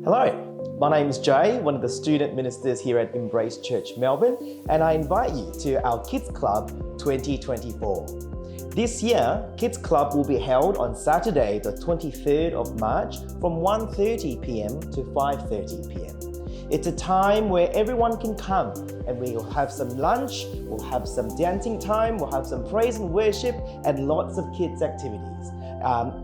Hello, my name is Jay, one of the student ministers here at Embrace Church Melbourne, and I invite you to our Kids Club 2024. This year, Kids Club will be held on Saturday, the 23rd of March from 1:30 p.m. to 5:30 p.m. It's a time where everyone can come and we'll have some lunch, we'll have some dancing time, we'll have some praise and worship and lots of kids activities.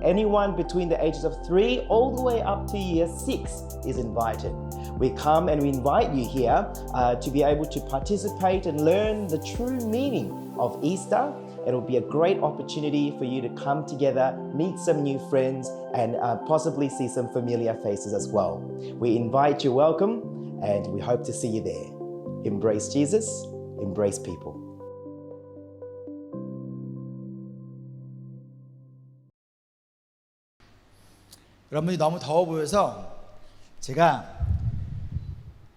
Anyone between the ages of 3 all the way up to year 6 is invited. We come and we invite you here to be able to participate and learn the true meaning of Easter. It'll be a great opportunity for you to come together, meet some new friends, and possibly see some familiar faces as well. We invite you welcome, and we hope to see you there. Embrace Jesus, embrace people. 여러분이 너무 더워 보여서 제가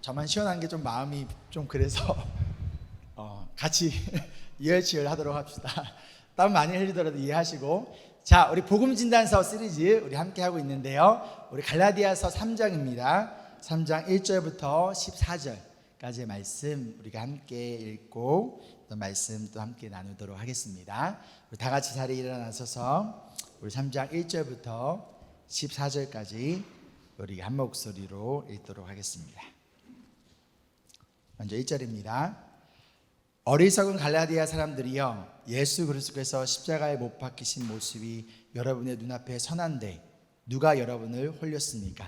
저만 시원한 게 좀 마음이 좀 그래서 같이 이열치열 하도록 합시다. 땀 많이 흘리더라도 이해하시고. 자, 우리 복음진단서 시리즈 우리 함께 하고 있는데요, 우리 갈라디아서 3장입니다 3장 1절부터 14절까지의 말씀 우리가 함께 읽고 또 말씀 또 함께 나누도록 하겠습니다. 우리 다 같이 자리에 일어나셔서 우리 3장 1절부터 14절까지 우리 한 목소리로 읽도록 하겠습니다. 먼저 1절입니다. 어리석은 갈라디아 사람들이여, 예수 그리스도께서 십자가에 못 박히신 모습이 여러분의 눈앞에 선한데 누가 여러분을 홀렸습니까?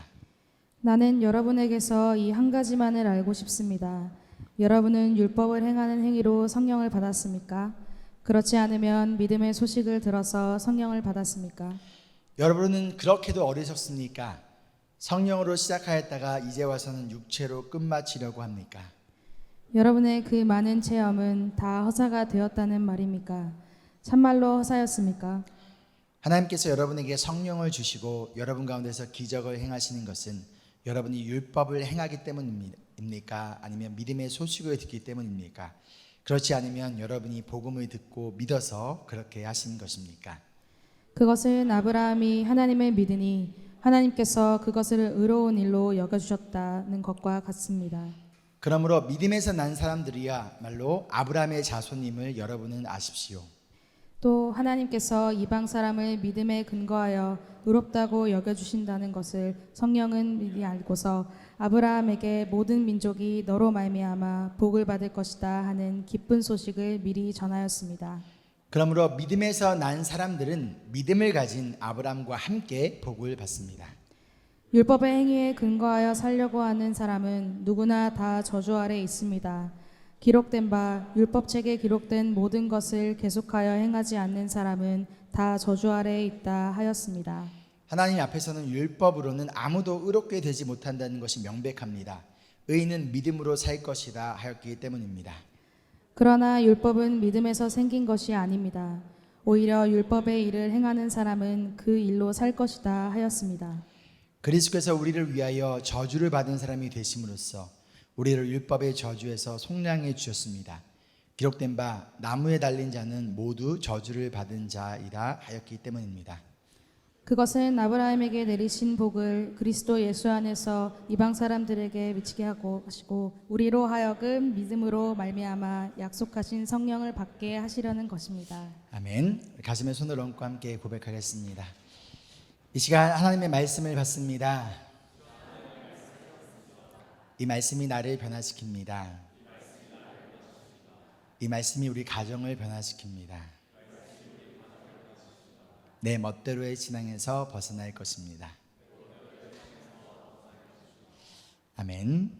나는 여러분에게서 이 한 가지만을 알고 싶습니다. 여러분은 율법을 행하는 행위로 성령을 받았습니까? 그렇지 않으면 믿음의 소식을 들어서 성령을 받았습니까? 여러분은 그렇게도 어리석습니까? 성령으로 시작하였다가 이제 와서는 육체로 끝마치려고 합니까? 여러분의 그 많은 체험은 다 허사가 되었다는 말입니까? 참말로 허사였습니까? 하나님께서 여러분에게 성령을 주시고 여러분 가운데서 기적을 행하시는 것은 여러분이 율법을 행하기 때문입니까? 아니면 믿음의 소식을 듣기 때문입니까? 그렇지 않으면 여러분이 복음을 듣고 믿어서 그렇게 하신 것입니까? 그것은 아브라함이 하나님을 믿으니 하나님께서 그것을 의로운 일로 여겨주셨다는 것과 같습니다. 그러므로 믿음에서 난 사람들이야말로 아브라함의 자손임을 여러분은 아십시오. 또 하나님께서 이방 사람을 믿음에 근거하여 의롭다고 여겨주신다는 것을 성령은 미리 알고서 아브라함에게 모든 민족이 너로 말미암아 복을 받을 것이다 하는 기쁜 소식을 미리 전하였습니다. 그러므로 믿음에서 난 사람들은 믿음을 가진 아브라함과 함께 복을 받습니다. 율법의 행위에 근거하여 살려고 하는 사람은 누구나 다 저주 아래 있습니다. 기록된 바 율법책에 기록된 모든 것을 계속하여 행하지 않는 사람은 다 저주 아래에 있다 하였습니다. 하나님 앞에서는 율법으로는 아무도 의롭게 되지 못한다는 것이 명백합니다. 의인은 믿음으로 살 것이다 하였기 때문입니다. 그러나 율법은 믿음에서 생긴 것이 아닙니다. 오히려 율법의 일을 행하는 사람은 그 일로 살 것이다 하였습니다. 그리스도께서 우리를 위하여 저주를 받은 사람이 되심으로써 우리를 율법의 저주에서 속량해 주셨습니다. 기록된 바 나무에 달린 자는 모두 저주를 받은 자이라 하였기 때문입니다. 그것은 아브라함에게 내리신 복을 그리스도 예수 안에서 이방 사람들에게 미치게 하시고 우리로 하여금 믿음으로 말미암아 약속하신 성령을 받게 하시려는 것입니다. 아멘. 가슴에 손을 얹고 함께 고백하겠습니다. 이 시간 하나님의 말씀을 받습니다. 이 말씀이 나를 변화시킵니다. 이 말씀이 우리 가정을 변화시킵니다. 내 멋대로의 신앙에서 벗어날 것입니다. 아멘.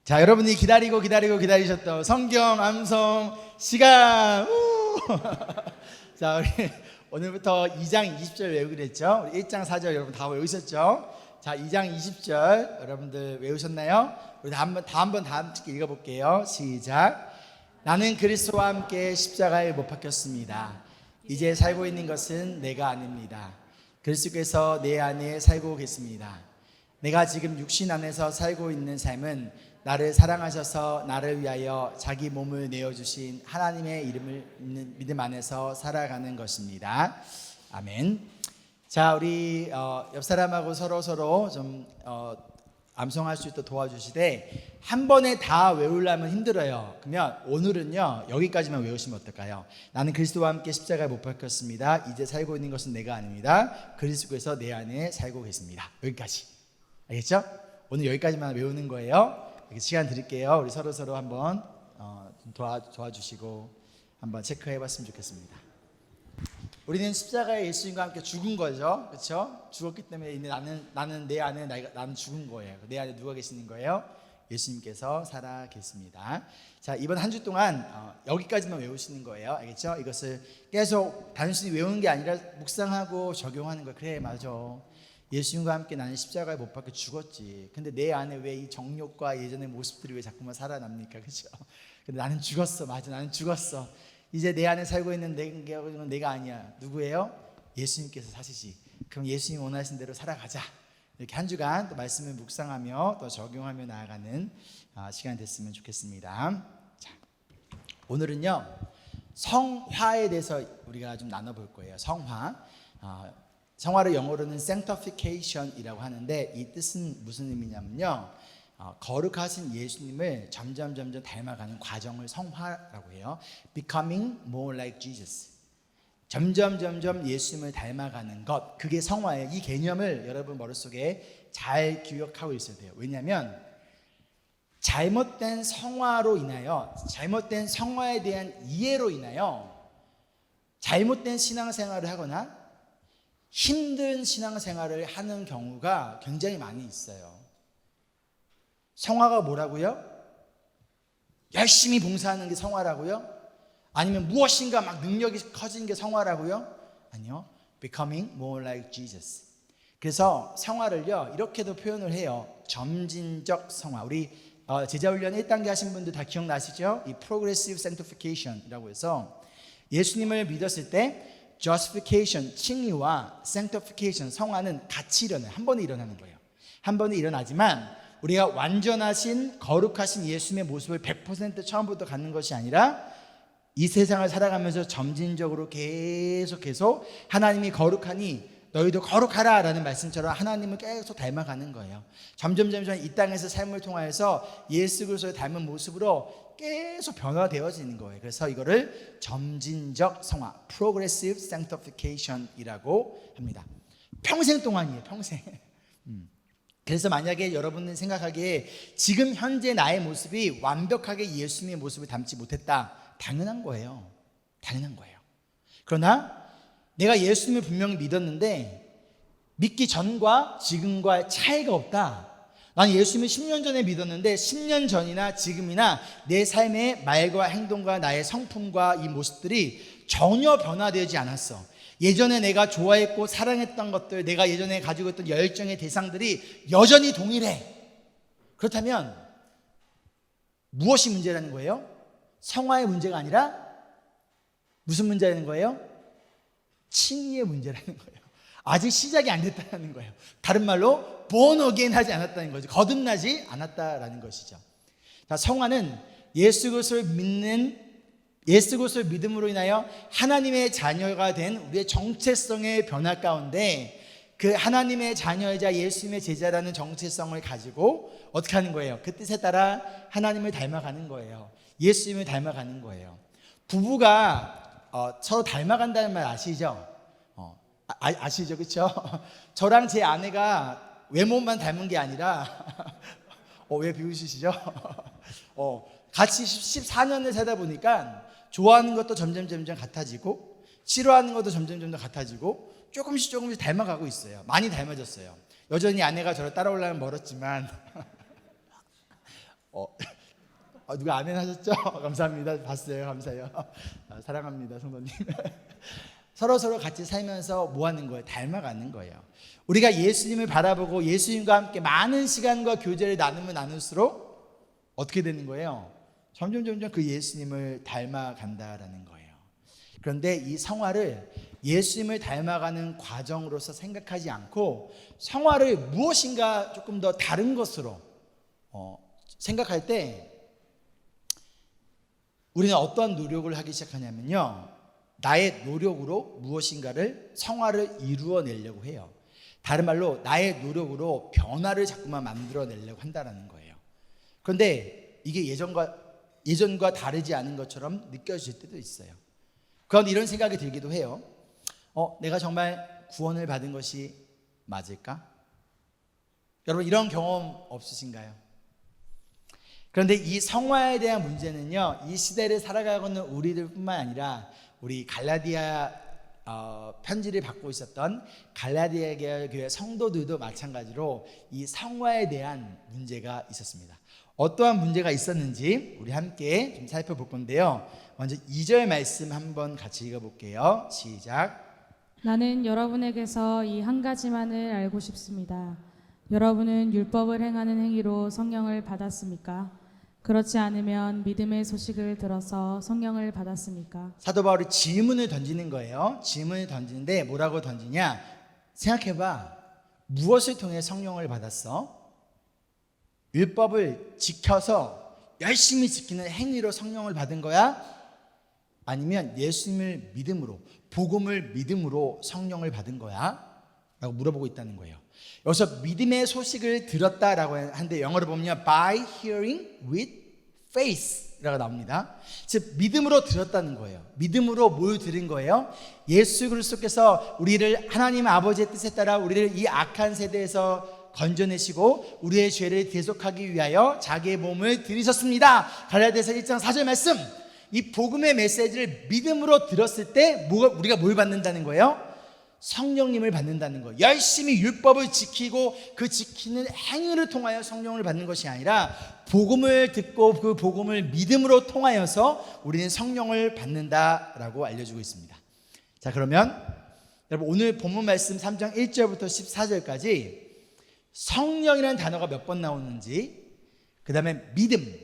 자, 여러분이 기다리셨던 성경 암송 시간. 자, 우리 오늘부터 2장 20절 외우기로 했죠. 우리 1장 4절 여러분 다 외우셨죠? 자, 2장 20절 여러분들 외우셨나요? 우리 다 함께 읽어볼게요. 시작. 나는 그리스도와 함께 십자가에 못 박혔습니다. 이제 살고 있는 것은 내가 아닙니다. 그리스도께서 내 안에 살고 계십니다. 내가 지금 육신 안에서 살고 있는 삶은 나를 사랑하셔서 나를 위하여 자기 몸을 내어주신 하나님의 이름을 믿음 안에서 살아가는 것입니다. 아멘. 자, 우리 옆 사람하고 서로 좀 암송할 수 있도록 도와주시되 한 번에 다 외우려면 힘들어요. 그러면 오늘은요 여기까지만 외우시면 어떨까요? 나는 그리스도와 함께 십자가에 못 박혔습니다. 이제 살고 있는 것은 내가 아닙니다. 그리스도께서 내 안에 살고 계십니다. 여기까지. 알겠죠? 오늘 여기까지만 외우는 거예요. 이렇게 시간 드릴게요. 우리 서로 한번 도와주시고 한번 체크해 봤으면 좋겠습니다. 우리는 십자가에 예수님과 함께 죽은 거죠. 그렇죠? 죽었기 때문에 이제 나는 내 안에 나는 죽은 거예요. 내 안에 누가 계시는 거예요? 예수님께서 살아 계십니다. 자, 이번 한 주 동안 여기까지만 외우시는 거예요. 알겠죠? 이것을 계속 단순히 외우는 게 아니라 묵상하고 적용하는 거예요. 그래, 맞아. 예수님과 함께 나는 십자가에 못 박혀 죽었지. 근데 내 안에 왜 이 정욕과 예전의 모습들이 왜 자꾸만 살아납니까? 그렇죠? 근데 나는 죽었어. 맞아, 나는 죽었어. 이제 내 안에 살고 있는 내가 아니야. 누구예요? 예수님께서 사시지. 그럼 예수님 원하신 대로 살아가자. 이렇게 한 주간 또 말씀을 묵상하며 또 적용하며 나아가는 시간 됐으면 좋겠습니다. 자, 오늘은요 성화에 대해서 우리가 좀 나눠볼 거예요. 성화. 성화를 영어로는 sanctification이라고 하는데 이 뜻은 무슨 의미냐면요. 거룩하신 예수님을 점점 닮아가는 과정을 성화라고 해요. Becoming more like Jesus. 점점 예수님을 닮아가는 것, 그게 성화예요. 이 개념을 여러분 머릿속에 잘 기억하고 있어야 돼요. 왜냐하면 잘못된 성화로 인하여, 잘못된 성화에 대한 이해로 인하여 잘못된 신앙생활을 하거나 힘든 신앙생활을 하는 경우가 굉장히 많이 있어요. 성화가 뭐라고요? 열심히 봉사하는 게 성화라고요? 아니면 무엇인가 막 능력이 커지는 게 성화라고요? 아니요. Becoming more like Jesus. 그래서 성화를요 이렇게도 표현을 해요. 점진적 성화. 우리 제자훈련 1단계 하신 분들 다 기억나시죠? 이 Progressive Sanctification이라고 해서 예수님을 믿었을 때 Justification, 칭의와 Sanctification, 성화는 같이 일어나요. 한 번에 일어나는 거예요. 한 번에 일어나지만 우리가 완전하신 거룩하신 예수님의 모습을 100% 처음부터 갖는 것이 아니라 이 세상을 살아가면서 점진적으로 계속 하나님이 거룩하니 너희도 거룩하라 라는 말씀처럼 하나님을 계속 닮아가는 거예요. 점점 이 땅에서 삶을 통하여서 예수 그리스도를 닮은 모습으로 계속 변화되어지는 거예요. 그래서 이거를 점진적 성화, Progressive Sanctification이라고 합니다. 평생 동안이에요. 평생. 그래서 만약에 여러분은 생각하기에 지금 현재 나의 모습이 완벽하게 예수님의 모습을 닮지 못했다. 당연한 거예요. 당연한 거예요. 그러나 내가 예수님을 분명히 믿었는데 믿기 전과 지금과 차이가 없다. 나는 예수님을 10년 전에 믿었는데 10년 전이나 지금이나 내 삶의 말과 행동과 나의 성품과 이 모습들이 전혀 변화되지 않았어. 예전에 내가 좋아했고 사랑했던 것들, 내가 예전에 가지고 있던 열정의 대상들이 여전히 동일해. 그렇다면 무엇이 문제라는 거예요? 성화의 문제가 아니라 무슨 문제라는 거예요? 칭의의 문제라는 거예요. 아직 시작이 안 됐다는 거예요. 다른 말로 born again 하지 않았다는 거죠. 거듭나지 않았다라는 것이죠. 자, 성화는 예수 그리스도를 믿음으로 인하여 하나님의 자녀가 된 우리의 정체성의 변화 가운데 그 하나님의 자녀이자 예수님의 제자라는 정체성을 가지고 어떻게 하는 거예요? 그 뜻에 따라 하나님을 닮아가는 거예요. 예수님을 닮아가는 거예요. 부부가 서로 닮아간다는 말 아시죠? 아시죠? 그렇죠? 저랑 제 아내가 외모만 닮은 게 아니라 왜 비웃으시죠? 같이 14년을 살다 보니까 좋아하는 것도 점점 같아지고 싫어하는 것도 점점 같아지고 조금씩 닮아가고 있어요. 많이 닮아졌어요. 여전히 아내가 저를 따라오려면 멀었지만 누가 아멘 하셨죠? 감사합니다. 봤어요. 감사해요. 사랑합니다, 성도님. 서로 같이 살면서 뭐 하는 거예요? 닮아가는 거예요. 우리가 예수님을 바라보고 예수님과 함께 많은 시간과 교제를 나누면 나눌수록 어떻게 되는 거예요? 점점 그 예수님을 닮아간다라는 거예요. 그런데 이 성화를 예수님을 닮아가는 과정으로서 생각하지 않고 성화를 무엇인가 조금 더 다른 것으로 생각할 때 우리는 어떠한 노력을 하기 시작하냐면요, 나의 노력으로 무엇인가를 성화를 이루어내려고 해요. 다른 말로 나의 노력으로 변화를 자꾸만 만들어내려고 한다는 거예요. 그런데 이게 예전과 다르지 않은 것처럼 느껴질 때도 있어요. 그런데 이런 생각이 들기도 해요. 내가 정말 구원을 받은 것이 맞을까? 여러분 이런 경험 없으신가요? 그런데 이 성화에 대한 문제는요, 이 시대를 살아가고 있는 우리들뿐만 아니라 우리 갈라디아 편지를 받고 있었던 갈라디아 교회 성도들도 마찬가지로 이 성화에 대한 문제가 있었습니다. 어떠한 문제가 있었는지 우리 함께 좀 살펴볼 건데요. 먼저 2절 말씀 한번 같이 읽어볼게요. 시작. 나는 여러분에게서 이 한 가지만을 알고 싶습니다. 여러분은 율법을 행하는 행위로 성령을 받았습니까? 그렇지 않으면 믿음의 소식을 들어서 성령을 받았습니까? 사도 바울이 질문을 던지는 거예요. 질문을 던지는데 뭐라고 던지냐? 생각해봐. 무엇을 통해 성령을 받았어? 율법을 지켜서 열심히 지키는 행위로 성령을 받은 거야? 아니면 예수님을 믿음으로, 복음을 믿음으로 성령을 받은 거야? 라고 물어보고 있다는 거예요. 여기서 믿음의 소식을 들었다라고 하는데 영어로 보면 by hearing with faith 라고 나옵니다. 즉 믿음으로 들었다는 거예요. 믿음으로 뭘 들은 거예요? 예수 그리스도께서 우리를 하나님 아버지의 뜻에 따라 우리를 이 악한 세대에서 건져내시고 우리의 죄를 대속하기 위하여 자기의 몸을 들이셨습니다. 갈라디아서 1장 4절 말씀. 이 복음의 메시지를 믿음으로 들었을 때 우리가 뭘 받는다는 거예요? 성령님을 받는다는 거예요. 열심히 율법을 지키고 그 지키는 행위를 통하여 성령을 받는 것이 아니라 복음을 듣고 그 복음을 믿음으로 통하여서 우리는 성령을 받는다라고 알려주고 있습니다. 자, 그러면 여러분 오늘 본문 말씀 3장 1절부터 14절까지 성령이라는 단어가 몇 번 나오는지, 그 다음에 믿음,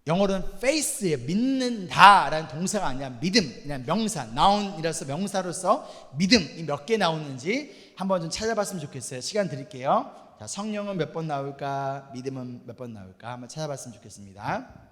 영어로는 faith예요. 믿는다라는 동사가 아니라 믿음, 그냥 명사, noun이라서 명사로서 믿음이 몇 개 나오는지 한번 좀 찾아봤으면 좋겠어요. 시간 드릴게요. 자, 성령은 몇 번 나올까? 믿음은 몇 번 나올까? 한번 찾아봤으면 좋겠습니다.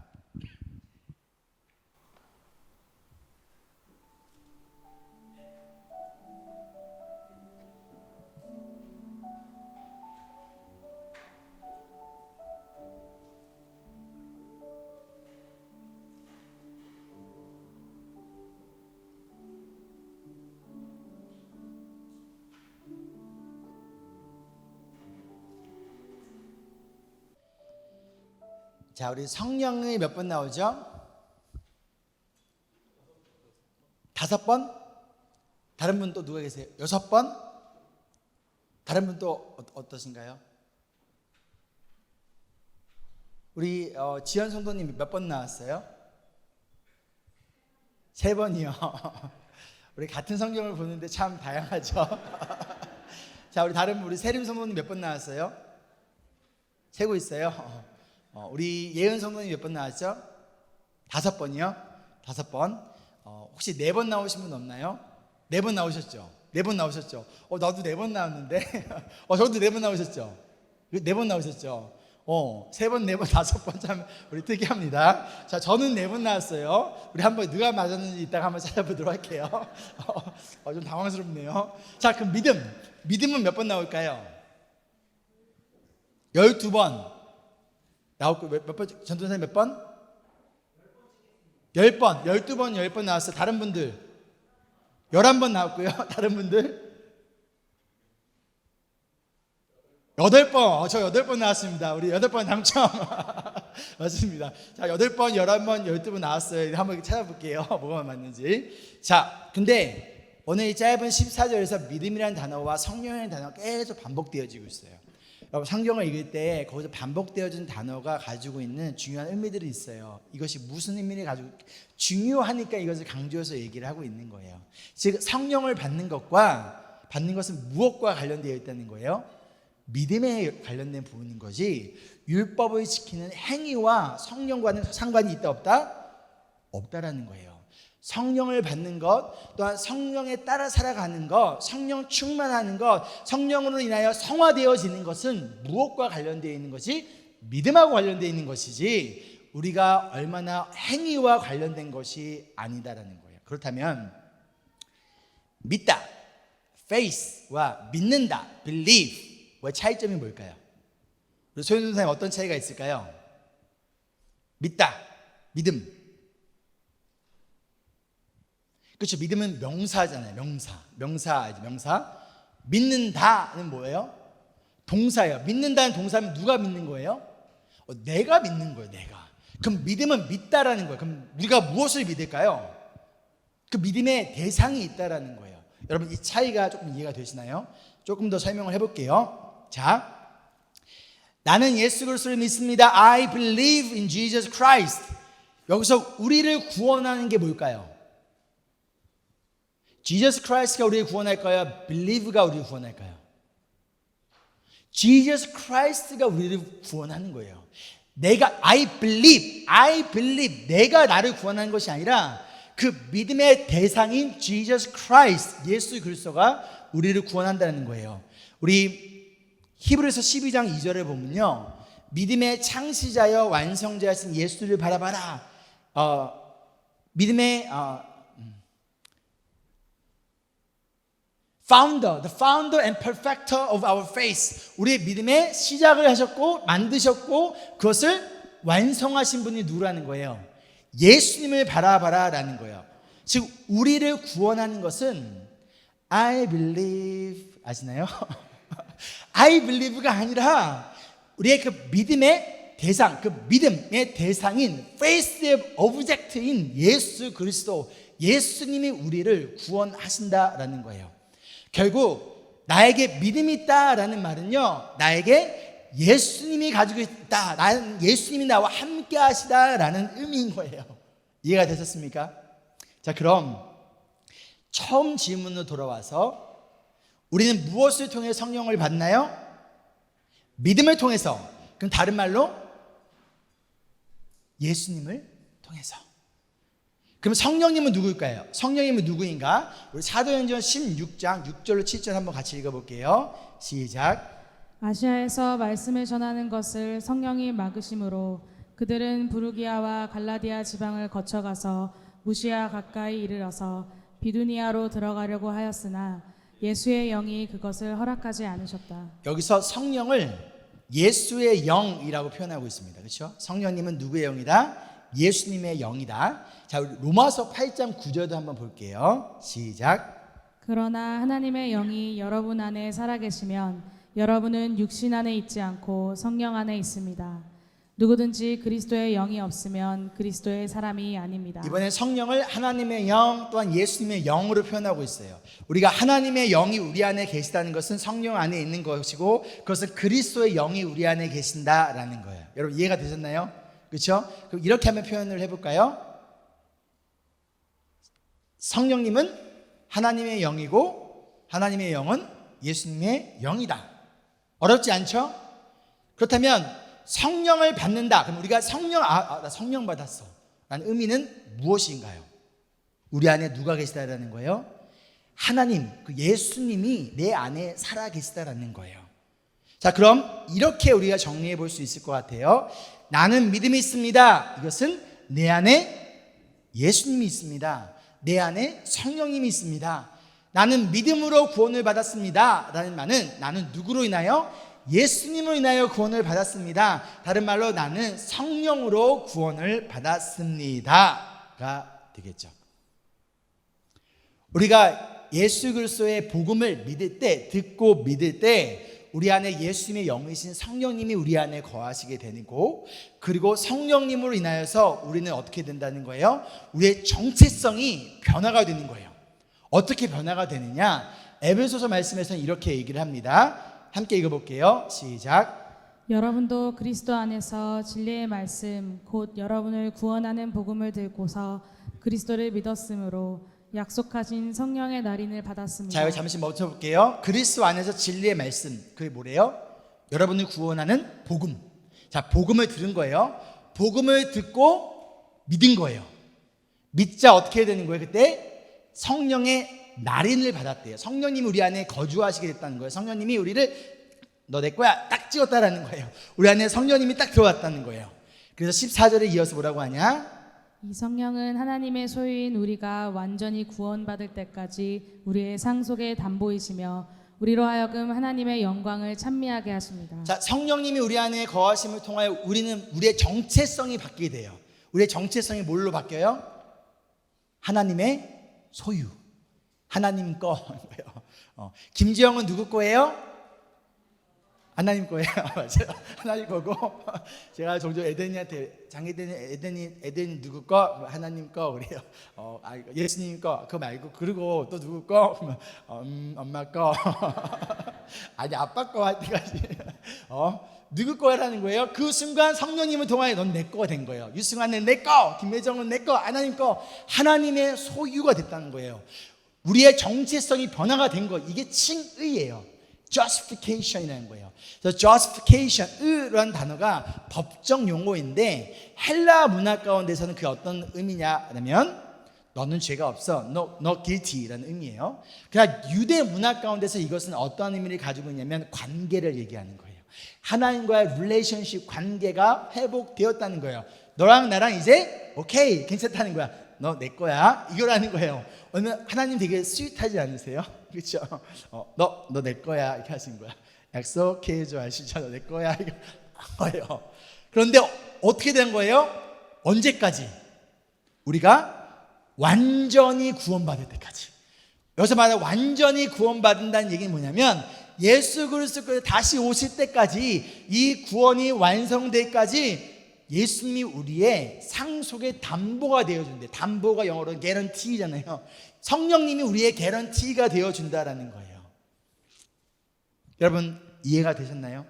자, 우리 성령이 몇 번 나오죠? 5번? 다른 분 또 누가 계세요? 6번? 다른 분 또 어떠신가요? 우리 지현 성도님 몇 번 나왔어요? 3번이요. 우리 같은 성경을 보는데 참 다양하죠. 자, 우리 다른 분, 우리 세림 성도님 몇 번 나왔어요? 세고 있어요. 우리 예은 성도님 몇 번 나왔죠? 5번이요? 5번. 혹시 4번 나오신 분 없나요? 4번 나오셨죠? 4번 나오셨죠? 나도 4번 나왔는데. 저도 4번 나오셨죠? 4번 나오셨죠? 3번, 4번, 5번 참 우리 특이합니다. 자, 저는 4번 나왔어요. 우리 한번 누가 맞았는지 이따가 한번 찾아보도록 할게요. 좀 당황스럽네요. 자, 그럼 믿음은 몇 번 나올까요? 12번. 나왔고 몇 번? 전도사님 몇 번? 10번, 12번, 10번 나왔어요. 다른 분들 11번 나왔고요. 다른 분들 8번. 저 8번 나왔습니다. 우리 8번 당첨. 맞습니다. 자, 8번, 11번, 12번 나왔어요. 한번 찾아볼게요. 뭐가 맞는지. 자, 근데 오늘 이 짧은 14절에서 믿음이라는 단어와 성령이라는 단어가 계속 반복되어지고 있어요. 여러분 성경을 읽을 때 거기서 반복되어진 단어가 가지고 있는 중요한 의미들이 있어요. 이것이 무슨 의미를 가지고 중요하니까 이것을 강조해서 얘기를 하고 있는 거예요. 즉 성령을 받는 것은 무엇과 관련되어 있다는 거예요? 믿음에 관련된 부분인 거지 율법을 지키는 행위와 성령과는 상관이 있다 없다? 없다라는 거예요. 성령을 받는 것, 또한 성령에 따라 살아가는 것, 성령 충만하는 것, 성령으로 인하여 성화되어지는 것은 무엇과 관련되어 있는 것이? 믿음하고 관련되어 있는 것이지 우리가 얼마나 행위와 관련된 것이 아니다라는 거예요. 그렇다면 믿다, faith와 믿는다, believe의 차이점이 뭘까요? 우리 소연 선생님 어떤 차이가 있을까요? 믿다, 믿음. 그렇죠. 믿음은 명사잖아요. 명사. 믿는다는 뭐예요? 동사예요. 믿는다는 동사면 누가 믿는 거예요? 내가 믿는 거예요. 내가. 그럼 믿음은 믿다라는 거예요. 그럼 우리가 무엇을 믿을까요? 그 믿음의 대상이 있다라는 거예요. 여러분 이 차이가 조금 이해가 되시나요? 조금 더 설명을 해볼게요. 자, 나는 예수 그리스도를 믿습니다. I believe in Jesus Christ. 여기서 우리를 구원하는 게 뭘까요? Jesus Christ가 우리를 구원할까요? Believe가 우리를 구원할까요? Jesus Christ가 우리를 구원하는 거예요. 내가 I believe 내가 나를 구원하는 것이 아니라 그 믿음의 대상인 Jesus Christ, 예수 그리스도가 우리를 구원한다는 거예요. 우리 히브리서 12장 2절을 보면요, 믿음의 창시자여 완성자이신 예수를 바라봐라. 믿음의 the founder and perfecter of our faith. 우리의 믿음의 시작을 하셨고 만드셨고 그것을 완성하신 분이 누구라는 거예요? 예수님을 바라봐라라는 거예요. 즉 우리를 구원하는 것은 I believe, 아시나요? I believe가 아니라 우리의 그 믿음의 대상, 그 믿음의 대상인 faith의 object인 예수 그리스도, 예수님이 우리를 구원하신다라는 거예요. 결국 나에게 믿음이 있다라는 말은요, 나에게 예수님이 가지고 있다, 나는 예수님이 나와 함께 하시다라는 의미인 거예요. 이해가 되셨습니까? 자, 그럼 처음 질문으로 돌아와서 우리는 무엇을 통해 성령을 받나요? 믿음을 통해서. 그럼 다른 말로 예수님을 통해서. 그럼 성령님은 누구일까요? 성령님은 누구인가? 우리 사도행전 16장 6절로 7절 한번 같이 읽어볼게요. 시작. 아시아에서 말씀을 전하는 것을 성령이 막으심으로 그들은 부르기아와 갈라디아 지방을 거쳐가서 무시아 가까이 이르러서 비두니아로 들어가려고 하였으나 예수의 영이 그것을 허락하지 않으셨다. 여기서 성령을 예수의 영이라고 표현하고 있습니다. 그렇죠? 성령님은 누구의 영이다? 예수님의 영이다. 자, 우리 로마서 8장 9절도 한번 볼게요. 시작. 그러나 하나님의 영이 여러분 안에 살아계시면 여러분은 육신 안에 있지 않고 성령 안에 있습니다. 누구든지 그리스도의 영이 없으면 그리스도의 사람이 아닙니다. 이번에 성령을 하나님의 영 또한 예수님의 영으로 표현하고 있어요. 우리가 하나님의 영이 우리 안에 계시다는 것은 성령 안에 있는 것이고 그것은 그리스도의 영이 우리 안에 계신다라는 거예요. 여러분 이해가 되셨나요? 그렇죠? 그럼 이렇게 한번 표현을 해볼까요? 성령님은 하나님의 영이고 하나님의 영은 예수님의 영이다. 어렵지 않죠? 그렇다면 성령을 받는다. 그럼 우리가 나 성령 받았어 라는 의미는 무엇인가요? 우리 안에 누가 계시다라는 거예요? 하나님, 그 예수님이 내 안에 살아 계시다라는 거예요. 자, 그럼 이렇게 우리가 정리해 볼 수 있을 것 같아요. 나는 믿음이 있습니다. 이것은 내 안에 예수님이 있습니다. 내 안에 성령님이 있습니다. 나는 믿음으로 구원을 받았습니다 라는 말은 나는 누구로 인하여? 예수님으로 인하여 구원을 받았습니다. 다른 말로 나는 성령으로 구원을 받았습니다가 되겠죠. 우리가 예수 그리스도의 복음을 믿을 때, 듣고 믿을 때 우리 안에 예수님의 영이신 성령님이 우리 안에 거하시게 되고, 그리고 성령님으로 인하여서 우리는 어떻게 된다는 거예요? 우리의 정체성이 변화가 되는 거예요. 어떻게 변화가 되느냐? 에베소서 말씀에서는 이렇게 얘기를 합니다. 함께 읽어볼게요. 시작. 여러분도 그리스도 안에서 진리의 말씀 곧 여러분을 구원하는 복음을 들고서 그리스도를 믿었으므로 약속하신 성령의 날인을 받았습니다. 자, 여기 잠시 멈춰볼게요. 그리스도 안에서 진리의 말씀, 그게 뭐래요? 여러분을 구원하는 복음. 자, 복음을 들은 거예요. 복음을 듣고 믿은 거예요. 믿자 어떻게 되는 거예요? 그때 성령의 날인을 받았대요. 성령님이 우리 안에 거주하시게 됐다는 거예요. 성령님이 우리를 너 내 거야 딱 찍었다라는 거예요. 우리 안에 성령님이 딱 들어왔다는 거예요. 그래서 14절에 이어서 뭐라고 하냐? 이 성령은 하나님의 소유인 우리가 완전히 구원받을 때까지 우리의 상속의 담보이시며 우리로 하여금 하나님의 영광을 찬미하게 하십니다. 자, 성령님이 우리 안에 거하심을 통하여 우리는 우리의 정체성이 바뀌게 돼요. 우리의 정체성이 뭘로 바뀌어요? 하나님의 소유, 하나님 거예요. 김지영은 누구 거예요? 하나님 거예요. 맞아요. 하나님 거고, 제가 종종 에덴이한테 에덴이 누구 거? 하나님 거 그래요. 예수님 거 그거 말고, 그리고 또 누구 거? 엄마 거. 아니 아빠 거 할 때까지 누구 거라는 거예요. 그 순간 성령님을 통하여 넌 내 거가 된 거예요. 유승환은 내 거, 김혜정은 내 거, 하나님 거, 하나님의 소유가 됐다는 거예요. 우리의 정체성이 변화가 된 거, 이게 칭의예요. justification이라는 거예요. 그래서 justification이라는 단어가 법적 용어인데 헬라 문화 가운데서는 그게 어떤 의미냐면 너는 죄가 없어, no guilty라는 의미예요. 그러나 유대 문화 가운데서 이것은 어떤 의미를 가지고 있냐면 관계를 얘기하는 거예요. 하나님과의 relationship 관계가 회복되었다는 거예요. 너랑 나랑 이제 오케이 괜찮다는 거야. 너 내 거야 이거라는 거예요. 오늘 하나님 되게 스윗하지 않으세요? 그렇죠? 너 내 거야 이렇게 하신 거야. 약속해 줘 아시죠? 너 내 거야 이거 거예요. 그런데 어떻게 된 거예요? 언제까지? 우리가 완전히 구원받을 때까지. 여기서 말하는 완전히 구원받는다는 얘기는 뭐냐면 예수 그리스도께서 다시 오실 때까지, 이 구원이 완성되기까지 예수님이 우리의 상속의 담보가 되어준대. 담보가 영어로 guarantee잖아요. 성령님이 우리의 guarantee가 되어준다라는 거예요. 여러분 이해가 되셨나요?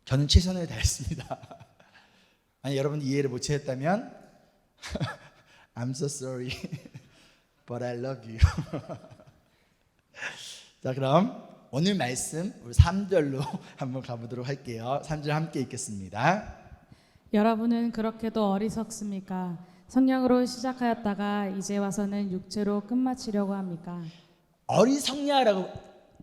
저는 최선을 다했습니다. 아니 여러분 이해를 못 하셨다면 I'm so sorry but I love you. 자, 그럼 오늘 말씀 우리 3절로 한번 가보도록 할게요. 3절 함께 읽겠습니다. 여러분은 그렇게도 어리석습니까? 성령으로 시작하였다가 이제 와서는 육체로 끝마치려고 합니까? 어리석냐라고,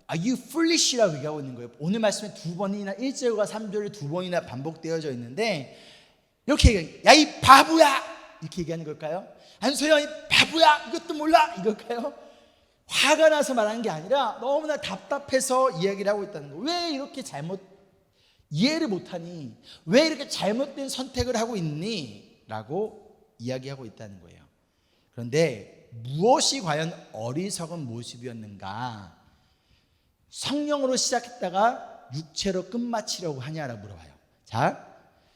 Are you foolish라고 얘기하고 있는 거예요. 오늘 말씀에 두 번이나 1절과 3절에 두 번이나 반복되어져 있는데 이렇게 야 이 바보야 이렇게 얘기하는 걸까요? 안소영 이 바보야 이것도 몰라 이걸까요? 화가 나서 말하는 게 아니라 너무나 답답해서 이야기를 하고 있다는 거예요. 왜 이렇게 이해를 못하니? 왜 이렇게 잘못된 선택을 하고 있니? 라고 이야기하고 있다는 거예요. 그런데 무엇이 과연 어리석은 모습이었는가? 성령으로 시작했다가 육체로 끝마치려고 하냐라고 물어봐요. 자,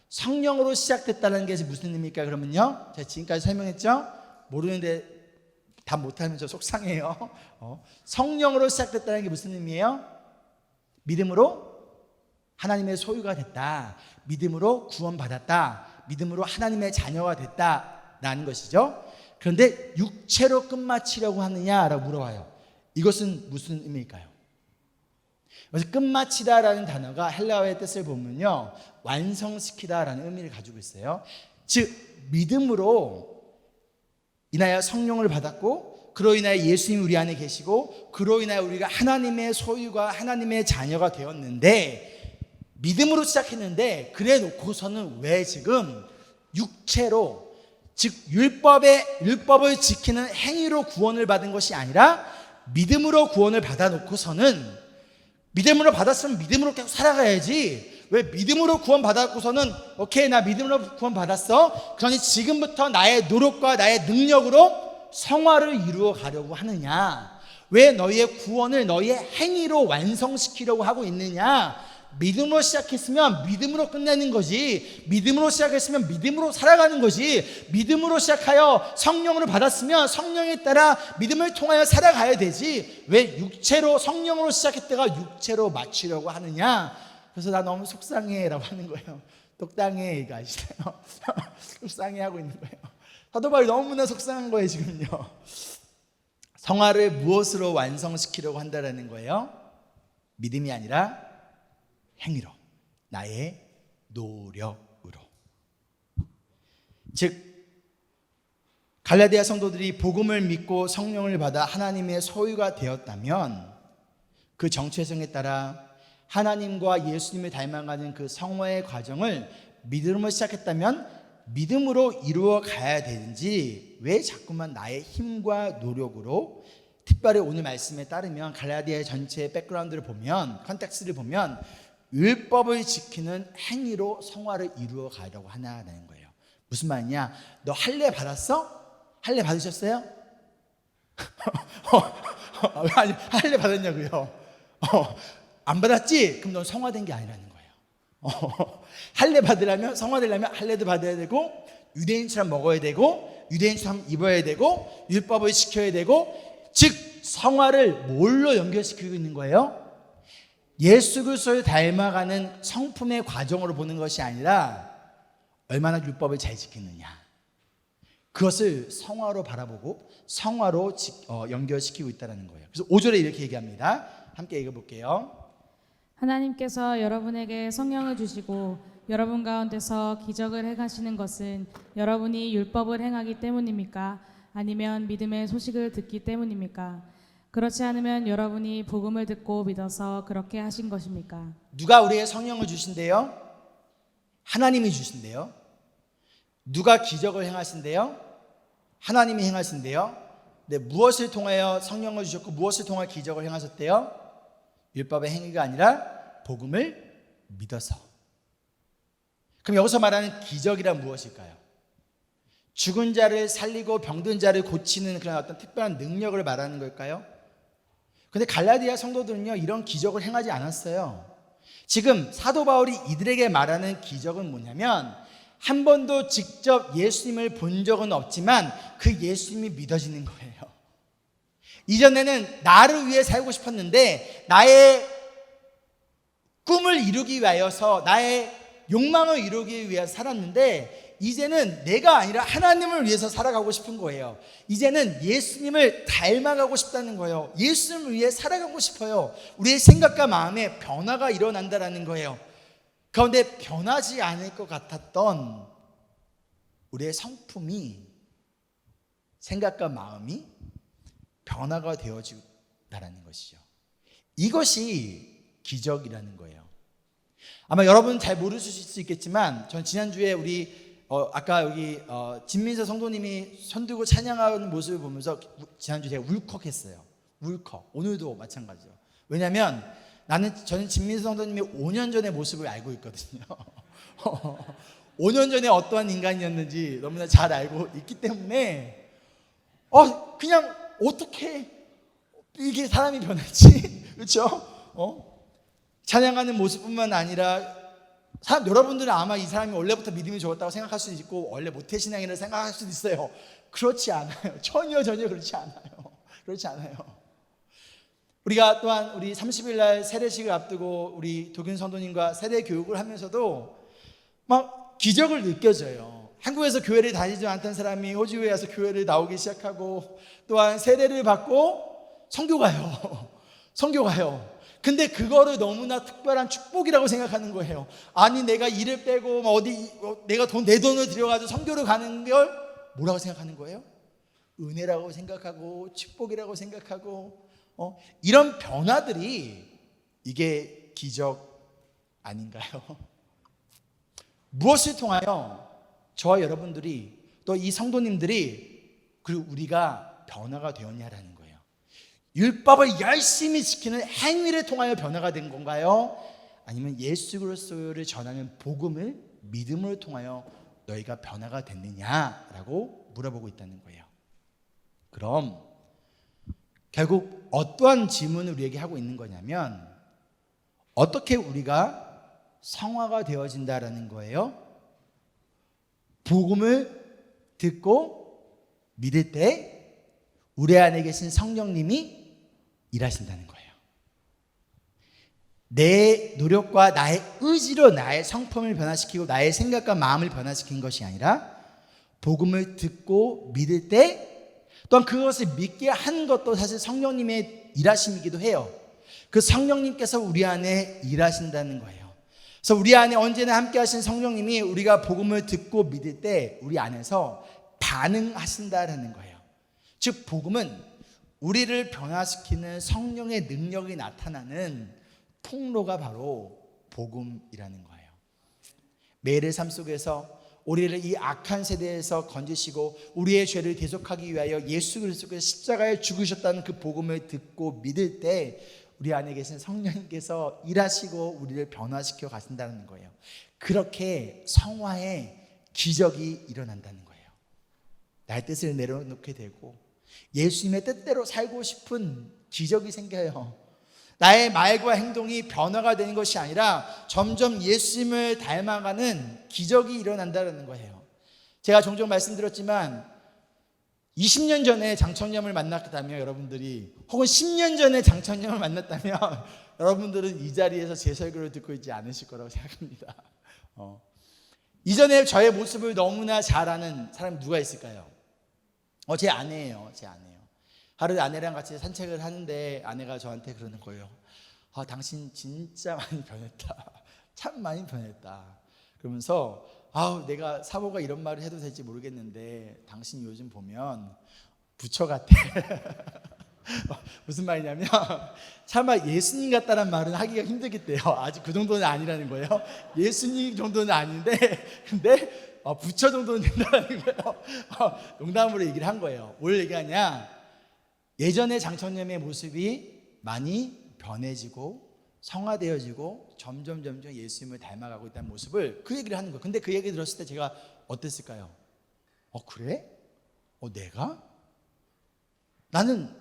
성령으로 시작됐다는 게 무슨 의미입니까? 그러면요, 제가 지금까지 설명했죠? 모르는데 다 못하면 저 속상해요. 성령으로 시작됐다는 게 무슨 의미예요? 믿음으로 하나님의 소유가 됐다, 믿음으로 구원받았다, 믿음으로 하나님의 자녀가 됐다라는 것이죠. 그런데 육체로 끝마치려고 하느냐라고 물어봐요. 이것은 무슨 의미일까요? 그래서 끝마치다라는 단어가 헬라어의 뜻을 보면요, 완성시키다라는 의미를 가지고 있어요. 즉 믿음으로 인하여 성령을 받았고, 그로 인하여 예수님이 우리 안에 계시고, 그로 인하여 우리가 하나님의 소유가 하나님의 자녀가 되었는데, 믿음으로 시작했는데 그래 놓고서는 왜 지금 육체로, 즉 율법을 지키는 행위로 구원을 받은 것이 아니라 믿음으로 구원을 받아 놓고서는, 믿음으로 받았으면 믿음으로 계속 살아가야지. 왜 믿음으로 구원 받았고서는 오케이 나 믿음으로 구원 받았어, 그러니 지금부터 나의 노력과 나의 능력으로 성화를 이루어 가려고 하느냐? 왜 너희의 구원을 너희의 행위로 완성시키려고 하고 있느냐? 믿음으로 시작했으면 믿음으로 끝내는 거지, 믿음으로 시작했으면 믿음으로 살아가는 거지, 믿음으로 시작하여 성령으로 받았으면 성령에 따라 믿음을 통하여 살아가야 되지, 왜 육체로 성령으로 시작했다가 육체로 마치려고 하느냐? 그래서 나 너무 속상해 라고 하는 거예요. 똑당해 이거 아시나요? 속상해 하고 있는 거예요. 사도 바울이 너무나 속상한 거예요 지금요. 성화를 무엇으로 완성시키려고 한다라는 거예요? 믿음이 아니라 행위로, 나의 노력으로. 즉 갈라디아 성도들이 복음을 믿고 성령을 받아 하나님의 소유가 되었다면 그 정체성에 따라 하나님과 예수님을 닮아가는 그 성화의 과정을 믿음으로 시작했다면 믿음으로 이루어 가야 되는지 왜 자꾸만 나의 힘과 노력으로, 특별히 오늘 말씀에 따르면 갈라디아 전체의 백그라운드를 보면, 컨텍스트를 보면 율법을 지키는 행위로 성화를 이루어 가려고 하나라는 거예요. 무슨 말이냐? 너 할례 받았어? 할례 받으셨어요? 아니, 할례 받았냐고요? 안 받았지? 그럼 넌 성화된 게 아니라는 거예요. 할례 받으려면, 성화되려면 할례도 받아야 되고, 유대인처럼 먹어야 되고, 유대인처럼 입어야 되고, 율법을 지켜야 되고, 즉 성화를 뭘로 연결시키고 있는 거예요? 예수 그리스도를 닮아가는 성품의 과정으로 보는 것이 아니라 얼마나 율법을 잘 지키느냐, 그것을 성화로 바라보고 성화로 연결시키고 있다는 거예요. 그래서 5절에 이렇게 얘기합니다. 함께 읽어볼게요. 하나님께서 여러분에게 성령을 주시고 여러분 가운데서 기적을 행하시는 것은 여러분이 율법을 행하기 때문입니까? 아니면 믿음의 소식을 듣기 때문입니까? 그렇지 않으면 여러분이 복음을 듣고 믿어서 그렇게 하신 것입니까? 누가 우리에게 성령을 주신대요? 하나님이 주신대요. 누가 기적을 행하신대요? 하나님이 행하신대요. 네, 무엇을 통하여 성령을 주셨고 무엇을 통하여 기적을 행하셨대요? 율법의 행위가 아니라 복음을 믿어서. 그럼 여기서 말하는 기적이란 무엇일까요? 죽은 자를 살리고 병든 자를 고치는 그런 어떤 특별한 능력을 말하는 걸까요? 근데 갈라디아 성도들은요, 이런 기적을 행하지 않았어요. 지금 사도 바울이 이들에게 말하는 기적은 뭐냐면, 한 번도 직접 예수님을 본 적은 없지만 그 예수님이 믿어지는 거예요. 이전에는 나를 위해 살고 싶었는데, 나의 꿈을 이루기 위하여서, 나의 욕망을 이루기 위해서 살았는데, 이제는 내가 아니라 하나님을 위해서 살아가고 싶은 거예요. 이제는 예수님을 닮아가고 싶다는 거예요. 예수님을 위해 살아가고 싶어요. 우리의 생각과 마음에 변화가 일어난다는 거예요. 그런데 변하지 않을 것 같았던 우리의 성품이, 생각과 마음이 변화가 되어진다는 것이죠. 이것이 기적이라는 거예요. 아마 여러분 잘 모르실 수 있겠지만, 전 지난주에 우리 아까 여기 진민서 성도님이 손들고 찬양하는 모습을 보면서 지난주 제가 울컥했어요. 울컥. 오늘도 마찬가지죠. 왜냐하면 저는 진민서 성도님이 5년 전의 모습을 알고 있거든요. 5년 전에 어떠한 인간이었는지 너무나 잘 알고 있기 때문에 그냥 어떻게 이게 사람이 변했지? 그렇죠? 찬양하는 모습뿐만 아니라 여러분들은 아마 이 사람이 원래부터 믿음이 좋았다고 생각할 수도 있고 원래 모태신앙이라고 생각할 수도 있어요. 그렇지 않아요. 전혀 그렇지 않아요. 그렇지 않아요. 우리가 또한 우리 30일 날 세례식을 앞두고 우리 도균 성도님과 세례 교육을 하면서도 막 기적을 느껴져요. 한국에서 교회를 다니지 않던 사람이 호주에 와서 교회를 나오기 시작하고, 또한 세례를 받고 선교 가요. 근데 그거를 너무나 특별한 축복이라고 생각하는 거예요. 아니, 내가 일을 빼고 내가 내 돈을 들여가지고 선교를 가는 걸 뭐라고 생각하는 거예요? 은혜라고 생각하고 축복이라고 생각하고, 이런 변화들이 이게 기적 아닌가요? 무엇을 통하여 저와 여러분들이, 또 이 성도님들이, 그리고 우리가 변화가 되었냐라는 거예요. 율법을 열심히 지키는 행위를 통하여 변화가 된 건가요? 아니면 예수 그리스도를 전하는 복음을 믿음을 통하여 너희가 변화가 됐느냐라고 물어보고 있다는 거예요. 그럼 결국 어떠한 질문을 우리에게 하고 있는 거냐면, 어떻게 우리가 성화가 되어진다라는 거예요? 복음을 듣고 믿을 때 우리 안에 계신 성령님이 일하신다는 거예요. 내 노력과 나의 의지로 나의 성품을 변화시키고 나의 생각과 마음을 변화시킨 것이 아니라, 복음을 듣고 믿을 때 또한 그것을 믿게 한 것도 사실 성령님의 일하심이기도 해요. 그 성령님께서 우리 안에 일하신다는 거예요. 그래서 우리 안에 언제나 함께 하신 성령님이 우리가 복음을 듣고 믿을 때 우리 안에서 반응하신다는 거예요. 즉 복음은 우리를 변화시키는 성령의 능력이 나타나는 통로가 바로 복음이라는 거예요. 매일의 삶 속에서 우리를 이 악한 세대에서 건지시고 우리의 죄를 대속하기 위하여 예수 그리스도께서 십자가에 죽으셨다는 그 복음을 듣고 믿을 때 우리 안에 계신 성령님께서 일하시고 우리를 변화시켜 가신다는 거예요. 그렇게 성화의 기적이 일어난다는 거예요. 나의 뜻을 내려놓게 되고 예수님의 뜻대로 살고 싶은 기적이 생겨요. 나의 말과 행동이 변화가 되는 것이 아니라 점점 예수님을 닮아가는 기적이 일어난다는 거예요. 제가 종종 말씀드렸지만 20년 전에 장천념을 만났다면 여러분들이, 혹은 10년 전에 장천념을 만났다면 여러분들은 이 자리에서 제 설교를 듣고 있지 않으실 거라고 생각합니다. 이전에 저의 모습을 너무나 잘 아는 사람이 누가 있을까요? 제 아내예요. 제 아내예요. 하루 아내랑 같이 산책을 하는데 아내가 저한테 그러는 거예요. 당신 진짜 많이 변했다. 참 많이 변했다. 그러면서 내가 사모가 이런 말을 해도 될지 모르겠는데 당신 요즘 보면 부처 같아. 무슨 말이냐면 차마 예수님 같다는 말은 하기가 힘들겠대요. 아직 그 정도는 아니라는 거예요. 예수님 정도는 아닌데 근데 부처 정도는 된다는 거예요. 농담으로 얘기를 한 거예요. 뭘 얘기하냐, 예전의 장천념의 모습이 많이 변해지고 성화되어지고 점점 예수님을 닮아가고 있다는 모습을, 그 얘기를 하는 거예요. 근데 그 얘기 들었을 때 제가 어땠을까요? 그래? 내가? 나는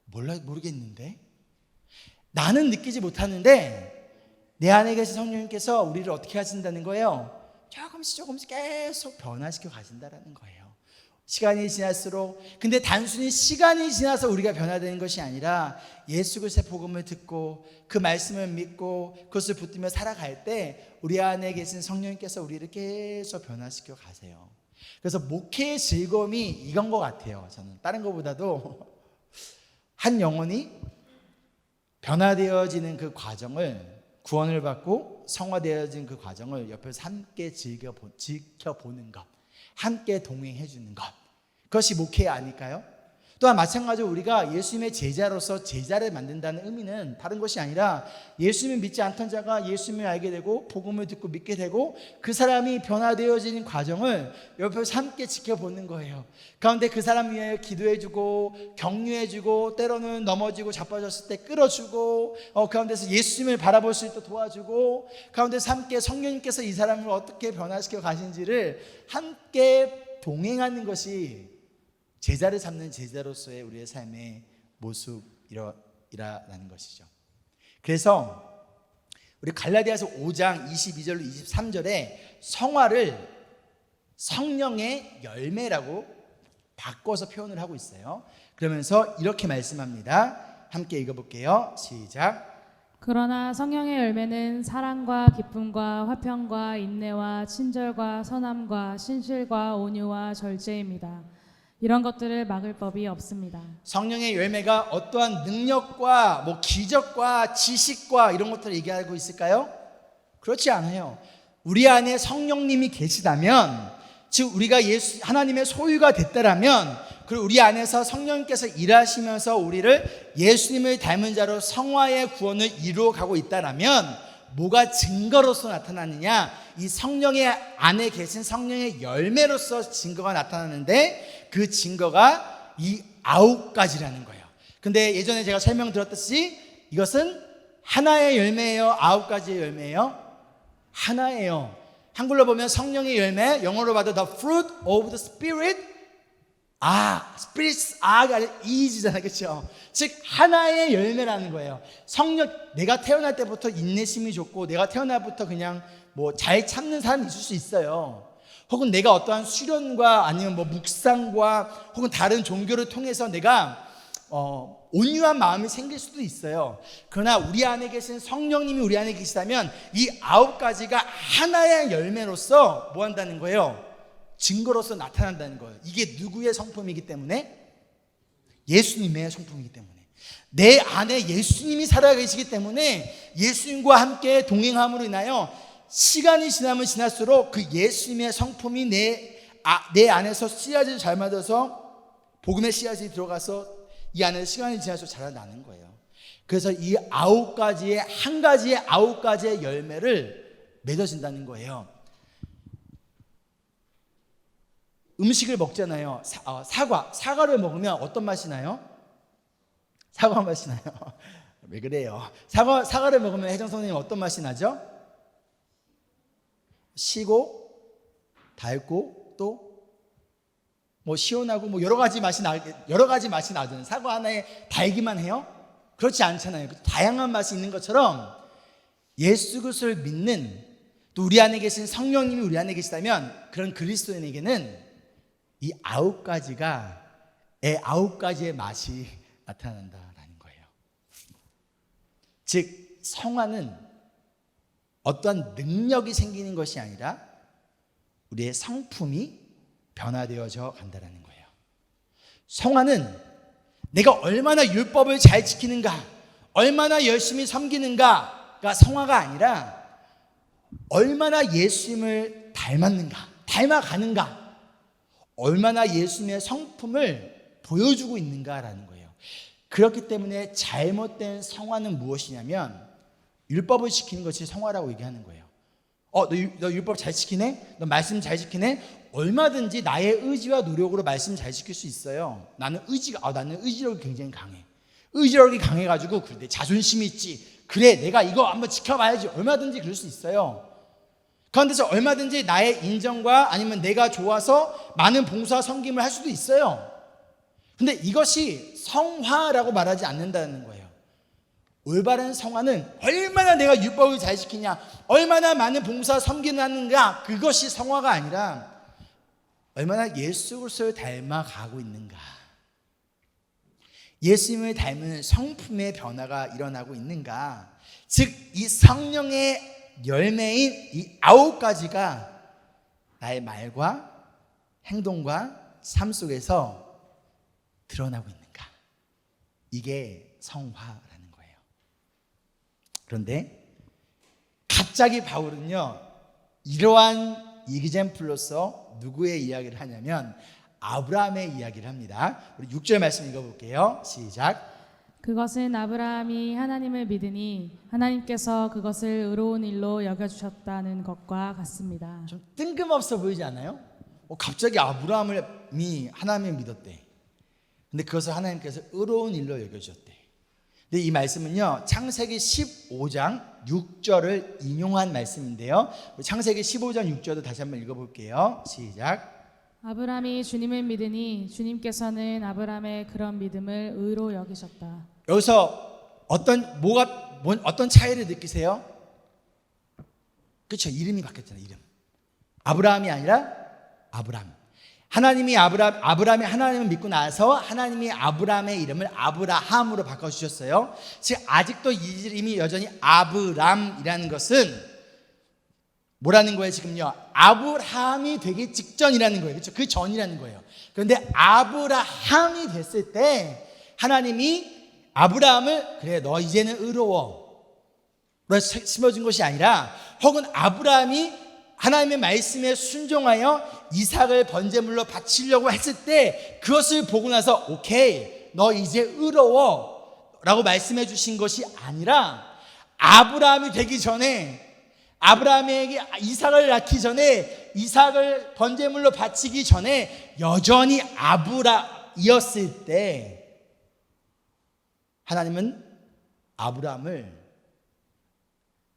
모르겠는데? 나는 느끼지 못하는데 내 안에 계신 성령님께서 우리를 어떻게 하신다는 거예요? 조금씩 계속 변화시켜 가신다는 거예요. 시간이 지날수록. 근데 단순히 시간이 지나서 우리가 변화되는 것이 아니라 예수 그리스도의 복음을 듣고 그 말씀을 믿고 그것을 붙들며 살아갈 때 우리 안에 계신 성령님께서 우리를 계속 변화시켜 가세요. 그래서 목회의 즐거움이 이건 것 같아요. 저는 다른 것보다도 한 영혼이 변화되어지는 그 과정을, 구원을 받고 성화되어진 그 과정을 옆에서 함께 지켜보는 것, 함께 동행해 주는 것, 그것이 목회 아닐까요? 또한 마찬가지로 우리가 예수님의 제자로서 제자를 만든다는 의미는 다른 것이 아니라 예수님을 믿지 않던 자가 예수님을 알게 되고 복음을 듣고 믿게 되고 그 사람이 변화되어지는 과정을 옆에서 함께 지켜보는 거예요. 가운데 그 사람 위하여 기도해주고 격려해주고 때로는 넘어지고 자빠졌을 때 끌어주고 가운데서 예수님을 바라볼 수 있도록 도와주고 가운데서 함께 성령님께서 이 사람을 어떻게 변화시켜 가신지를 함께 동행하는 것이 제자를 삼는 제자로서의 우리의 삶의 모습이라는 것이죠. 그래서 우리 갈라디아서 5장 22절로 23절에 성화를 성령의 열매라고 바꿔서 표현을 하고 있어요. 그러면서 이렇게 말씀합니다. 함께 읽어볼게요. 시작. 그러나 성령의 열매는 사랑과 기쁨과 화평과 인내와 친절과 선함과 신실과 온유와 절제입니다. 이런 것들을 막을 법이 없습니다. 성령의 열매가 어떠한 능력과 기적과 지식과 이런 것들을 얘기하고 있을까요? 그렇지 않아요. 우리 안에 성령님이 계시다면, 즉 우리가 하나님의 소유가 됐다라면, 그리고 우리 안에서 성령님께서 일하시면서 우리를 예수님을 닮은 자로 성화의 구원을 이루어 가고 있다라면 뭐가 증거로서 나타나느냐? 이 성령의 안에 계신 성령의 열매로서 증거가 나타나는데 그 증거가 이 9가지라는 거예요. 근데 예전에 제가 설명드렸듯이 이것은 하나의 열매예요? 9가지의 열매예요? 하나예요. 한글로 보면 성령의 열매, 영어로 봐도 the fruit of the spirit. spirits 아가 is잖아요. 그렇죠? 즉 하나의 열매라는 거예요. 내가 태어날 때부터 인내심이 좋고 내가 태어날 때부터 그냥 잘 참는 사람이 있을 수 있어요. 혹은 내가 어떠한 수련과 아니면 묵상과 혹은 다른 종교를 통해서 내가 온유한 마음이 생길 수도 있어요. 그러나 우리 안에 계신 성령님이 우리 안에 계시다면 이 9가지가 하나의 열매로서 뭐 한다는 거예요? 증거로서 나타난다는 거예요. 이게 누구의 성품이기 때문에? 예수님의 성품이기 때문에. 내 안에 예수님이 살아계시기 때문에 예수님과 함께 동행함으로 인하여 시간이 지나면 지날수록 그 예수님의 성품이 내 안에서 씨앗을 잘 맞아서 복음의 씨앗이 들어가서 이 안에 시간이 지날수록 자라나는 거예요. 그래서 이 9가지의 한 가지의 9가지의 열매를 맺어진다는 거예요. 음식을 먹잖아요. 사과를 먹으면 어떤 맛이 나요? 사과 맛이 나요. 왜 그래요? 사과를 먹으면 혜정 선생님 어떤 맛이 나죠? 시고 달고 또 뭐 시원하고 뭐 여러 가지 맛이 나잖아요. 사과 하나에 달기만 해요? 그렇지 않잖아요. 다양한 맛이 있는 것처럼 예수 그리스도를 믿는, 또 우리 안에 계신 성령님이 우리 안에 계시다면 그런 그리스도인에게는 이 9가지의 맛이 나타난다라는 거예요. 즉 성화는 어떠한 능력이 생기는 것이 아니라 우리의 성품이 변화되어져 간다라는 거예요. 성화는 내가 얼마나 율법을 잘 지키는가, 얼마나 열심히 섬기는가가 성화가 아니라 얼마나 예수님을 닮아가는가, 얼마나 예수님의 성품을 보여주고 있는가라는 거예요. 그렇기 때문에 잘못된 성화는 무엇이냐면 율법을 지키는 것이 성화라고 얘기하는 거예요. 너 율법 잘 지키네? 너 말씀 잘 지키네? 얼마든지 나의 의지와 노력으로 말씀 잘 지킬 수 있어요. 나는 의지력이 굉장히 강해. 의지력이 강해가지고 그래, 내 자존심이 있지. 그래, 내가 이거 한번 지켜봐야지. 얼마든지 그럴 수 있어요. 그런데서 얼마든지 나의 인정과 아니면 내가 좋아서 많은 봉사와 섬김을 할 수도 있어요. 근데 이것이 성화라고 말하지 않는다는 거예요. 올바른 성화는 얼마나 내가 율법을 잘 지키냐, 얼마나 많은 봉사와 섬김을 하는가, 그것이 성화가 아니라 얼마나 예수 그리스도를 닮아가고 있는가, 예수님을 닮은 성품의 변화가 일어나고 있는가. 즉 이 성령의 열매인 이 9가지가 나의 말과 행동과 삶 속에서 드러나고 있는가. 이게 성화라는 거예요. 그런데 갑자기 바울은요, 이러한 이그젬플로서 누구의 이야기를 하냐면 아브라함의 이야기를 합니다. 우리 6절 말씀 읽어볼게요. 시작. 그것은 아브라함이 하나님을 믿으니 하나님께서 그것을 의로운 일로 여겨주셨다는 것과 같습니다. 좀 뜬금없어 보이지 않아요? 갑자기 아브라함이 하나님을 믿었대. 근데 그것을 하나님께서 의로운 일로 여겨주셨대. 근데 이 말씀은요, 창세기 15장 6절을 인용한 말씀인데요. 창세기 15장 6절도 다시 한번 읽어볼게요. 시작. 아브라함이 주님을 믿으니 주님께서는 아브라함의 그런 믿음을 의로 여기셨다. 여기서 어떤 차이를 느끼세요? 그렇죠. 이름이 바뀌었잖아요. 이름. 아브라함이 아니라 아브람. 하나님이 아브라함이 하나님을 믿고 나서 하나님이 아브라함의 이름을 아브라함으로 바꿔주셨어요. 즉 아직도 이 이름이 여전히 아브람이라는 것은 뭐라는 거예요? 지금요, 아브라함이 되기 직전이라는 거예요. 그렇죠? 그 전이라는 거예요. 그런데 아브라함이 됐을 때 하나님이 아브라함을 그래, 너 이제는 의로워 로 심어준 것이 아니라, 혹은 아브라함이 하나님의 말씀에 순종하여 이삭을 번제물로 바치려고 했을 때 그것을 보고 나서 오케이, 너 이제 의로워 라고 말씀해 주신 것이 아니라, 아브라함이 되기 전에, 아브라함에게 이삭을 낳기 전에, 이삭을 번제물로 바치기 전에 여전히 아브라이었을 때 하나님은 아브라함을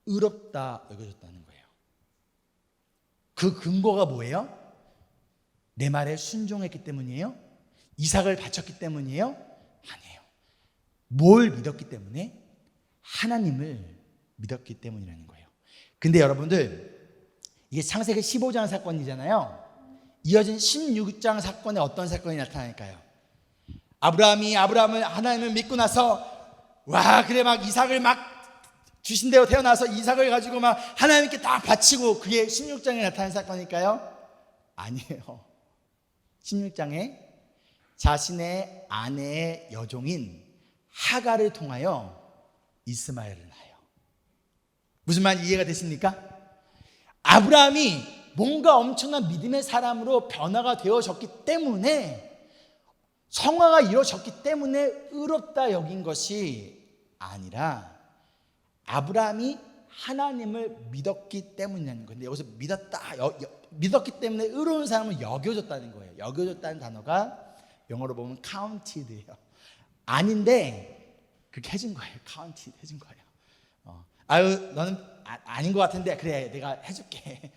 의롭다 여겨줬다는 거예요. 그 근거가 뭐예요? 내 말에 순종했기 때문이에요? 이삭을 바쳤기 때문이에요? 아니에요. 뭘 믿었기 때문에? 하나님을 믿었기 때문이라는 거예요. 근데 여러분들, 이게 창세기 15장 사건이잖아요. 이어진 16장 사건에 어떤 사건이 나타날까요? 아브라함을 하나님을 믿고 나서 와 그래 막 이삭을 막 주신 대로 태어나서 이삭을 가지고 막 하나님께 다 바치고, 그게 16장에 나타난 사건일까요? 아니에요. 16장에 자신의 아내의 여종인 하갈을 통하여 이스마엘을 낳아요. 무슨 말인지 이해가 되십니까? 아브라함이 뭔가 엄청난 믿음의 사람으로 변화가 되어졌기 때문에, 성화가 이루어졌기 때문에 의롭다 여긴 것이 아니라, 아브라함이 하나님을 믿었기 때문이라는 건데, 여기서 믿었기 때문에 의로운 사람을 여겨줬다는 거예요. 여겨줬다는 단어가 영어로 보면 counted예요. 아닌데 그렇게 해준 거예요. counted 해준 거예요. 아유, 너는 아닌 것 같은데 그래, 내가 해줄게.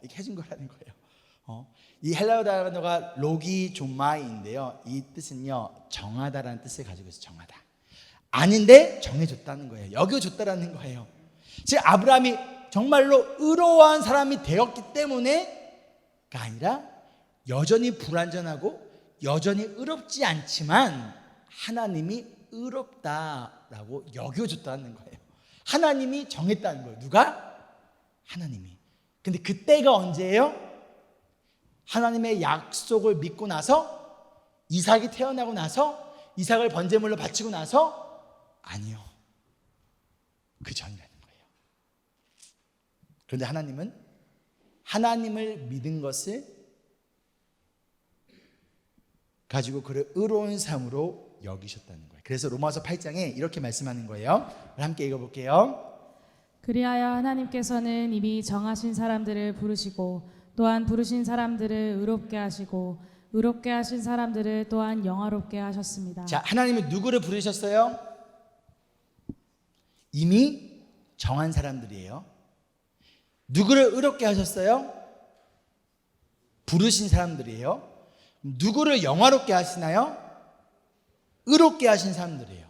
이렇게 해준 거라는 거예요. 이 헬라어 단어가 로기조마이인데요. 이 뜻은요, 정하다라는 뜻을 가지고 있어요. 정하다. 아닌데 정해줬다는 거예요. 여겨줬다라는 거예요. 즉 아브라함이 정말로 의로운 사람이 되었기 때문에가 아니라 여전히 불완전하고 여전히 의롭지 않지만 하나님이 의롭다라고 여겨줬다는 거예요. 하나님이 정했다는 거예요. 누가? 하나님이. 근데 그때가 언제예요? 하나님의 약속을 믿고 나서, 이삭이 태어나고 나서, 이삭을 번제물로 바치고 나서? 아니요, 그 전이라는 거예요. 그런데 하나님은 하나님을 믿은 것을 가지고 그를 의로운 삶으로 여기셨다는 거예요. 그래서 로마서 8장에 이렇게 말씀하는 거예요. 함께 읽어볼게요. 그리하여 하나님께서는 이미 정하신 사람들을 부르시고 또한 부르신 사람들을 의롭게 하시고 의롭게 하신 사람들을 또한 영화롭게 하셨습니다. 자, 하나님은 누구를 부르셨어요? 이미 정한 사람들이에요. 누구를 의롭게 하셨어요? 부르신 사람들이에요. 누구를 영화롭게 하시나요? 의롭게 하신 사람들이에요.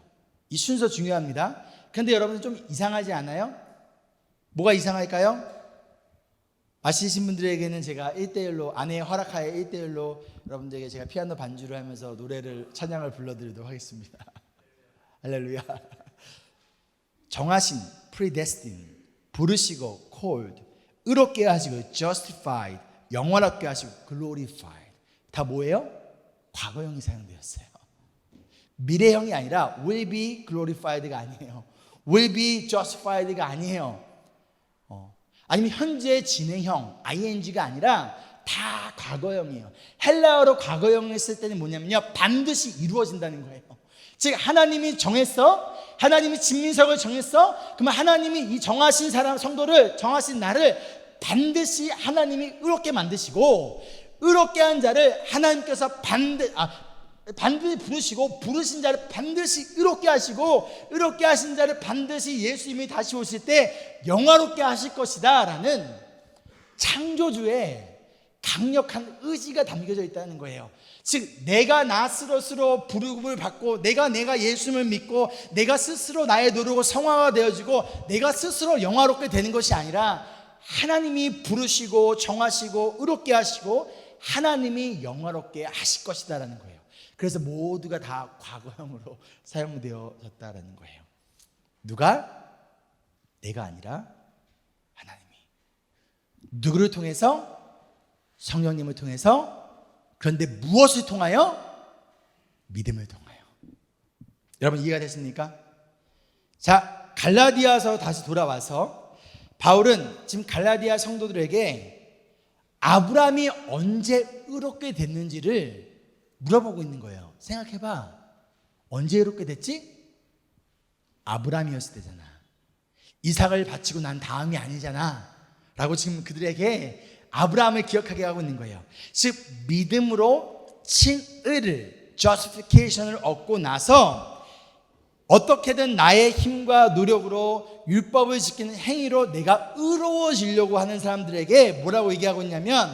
이 순서 중요합니다. 그런데 여러분 좀 이상하지 않아요? 뭐가 이상할까요? 아시신 분들에게는 제가 1대1로, 아내의 허락하에 1대1로 여러분들에게 제가 피아노 반주를 하면서 노래를, 찬양을 불러드리도록 하겠습니다. 할렐루야. 정하신, predestined, 부르시고, called, 의롭게 하시고, justified, 영원하게 하시고, glorified. 다 뭐예요? 과거형이 사용되었어요. 미래형이 아니라 will be glorified가 아니에요. will be justified가 아니에요. 아니면 현재 진행형 ing가 아니라 다 과거형이에요. 헬라어로 과거형을 쓸 때는 뭐냐면요, 반드시 이루어진다는 거예요. 즉 하나님이 정했어, 하나님이 진민석을 정했어, 그러면 하나님이 이 정하신 사람, 성도를, 정하신 나를 반드시 하나님이 의롭게 만드시고, 의롭게 한 자를 하나님께서 반드시 부르시고, 부르신 자를 반드시 의롭게 하시고, 의롭게 하신 자를 반드시 예수님이 다시 오실 때 영화롭게 하실 것이다 라는 창조주의 강력한 의지가 담겨져 있다는 거예요. 즉 내가 나 스스로 부름을 받고, 내가 예수님을 믿고, 내가 스스로 나의 노력으로 성화가 되어지고, 내가 스스로 영화롭게 되는 것이 아니라 하나님이 부르시고 정하시고 의롭게 하시고 하나님이 영화롭게 하실 것이다 라는 거예요. 그래서 모두가 다 과거형으로 사용되어졌다라는 거예요. 누가? 내가 아니라 하나님이. 누구를 통해서? 성령님을 통해서. 그런데 무엇을 통하여? 믿음을 통하여. 여러분 이해가 됐습니까? 자, 갈라디아서 다시 돌아와서 바울은 지금 갈라디아 성도들에게 아브라함이 언제 의롭게 됐는지를 물어보고 있는 거예요. 생각해봐. 언제 의롭게 됐지? 아브라함이었을 때잖아. 이삭을 바치고 난 다음이 아니잖아 라고 지금 그들에게 아브라함을 기억하게 하고 있는 거예요. 즉 믿음으로 칭의를, justification을 얻고 나서 어떻게든 나의 힘과 노력으로 율법을 지키는 행위로 내가 의로워지려고 하는 사람들에게 뭐라고 얘기하고 있냐면,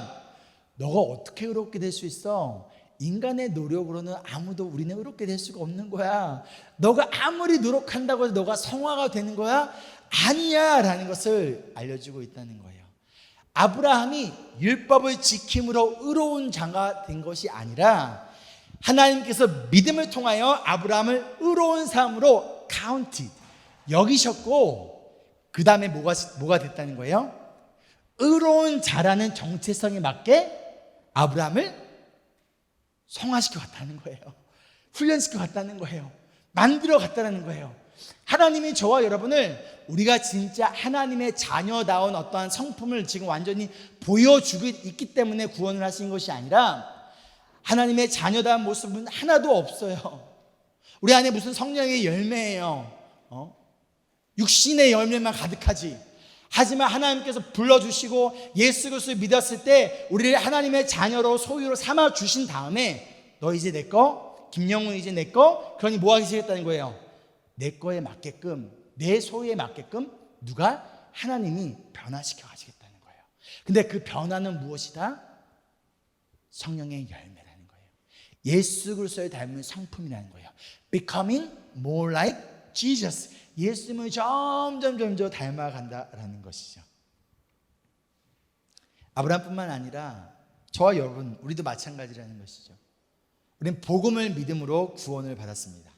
너가 어떻게 의롭게 될 수 있어? 인간의 노력으로는 아무도 우리는 의롭게 될 수가 없는 거야. 너가 아무리 노력한다고 해서 너가 성화가 되는 거야? 아니야 라는 것을 알려주고 있다는 거예요. 아브라함이 율법을 지킴으로 의로운 자가 된 것이 아니라 하나님께서 믿음을 통하여 아브라함을 의로운 사람으로 counted, 여기셨고, 그 다음에 뭐가 됐다는 거예요? 의로운 자라는 정체성에 맞게 아브라함을 성화시켜 갔다는 거예요. 훈련시켜 갔다는 거예요. 만들어 갔다는 거예요. 하나님이 저와 여러분을, 우리가 진짜 하나님의 자녀다운 어떠한 성품을 지금 완전히 보여주고 있기 때문에 구원을 하신 것이 아니라, 하나님의 자녀다운 모습은 하나도 없어요. 우리 안에 무슨 성령의 열매예요. 육신의 열매만 가득하지. 하지만 하나님께서 불러주시고 예수 그리스도를 믿었을 때 우리를 하나님의 자녀로 소유로 삼아 주신 다음에 너 이제 내 거, 김영훈 이제 내 거, 그러니 뭐 하기 시작했다는 거예요? 내 거에 맞게끔, 내 소유에 맞게끔 누가? 하나님이 변화시켜 가시겠다는 거예요. 근데 그 변화는 무엇이다? 성령의 열매라는 거예요. 예수 그리스도를 닮은 상품이라는 거예요. Becoming more like Jesus. 예수님을 점점 닮아간다라는 것이죠. 아브라함뿐만 아니라 저와 여러분, 우리도 마찬가지라는 것이죠. 우리는 복음을 믿음으로 구원을 받았습니다.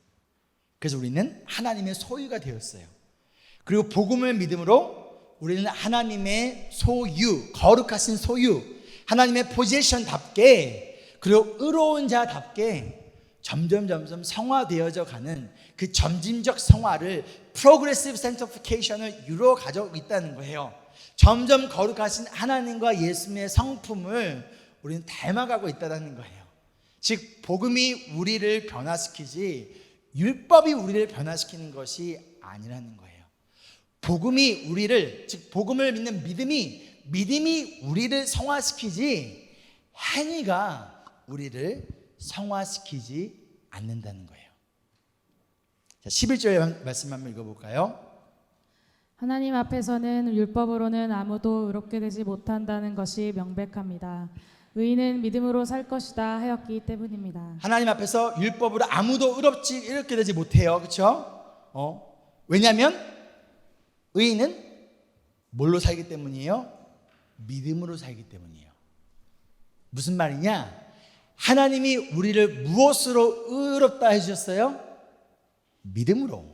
그래서 우리는 하나님의 소유가 되었어요. 그리고 복음을 믿음으로 우리는 하나님의 소유, 거룩하신 소유, 하나님의 포지션답게, 그리고 의로운 자답게 점점 성화되어져 가는 그 점진적 성화를 프로그레시브 사nctification을 이루어 가지고 있다는 거예요. 점점 거룩하신 하나님과 예수님의 성품을 우리는 닮아가고 있다는 거예요. 즉 복음이 우리를 변화시키지 율법이 우리를 변화시키는 것이 아니라는 거예요. 복음이 우리를, 즉 복음을 믿는 믿음이 우리를 성화시키지 행위가 우리를 성화시키지 않는다는 거예요. 자, 11절 말씀 한번 읽어볼까요? 하나님 앞에서는 율법으로는 아무도 의롭게 되지 못한다는 것이 명백합니다. 의인은 믿음으로 살 것이다 하였기 때문입니다. 하나님 앞에서 율법으로 아무도 의롭게 되지 못해요. 그렇죠? 왜냐하면 의인은 뭘로 살기 때문이에요? 믿음으로 살기 때문이에요. 무슨 말이냐? 하나님이 우리를 무엇으로 의롭다 해주셨어요? 믿음으로.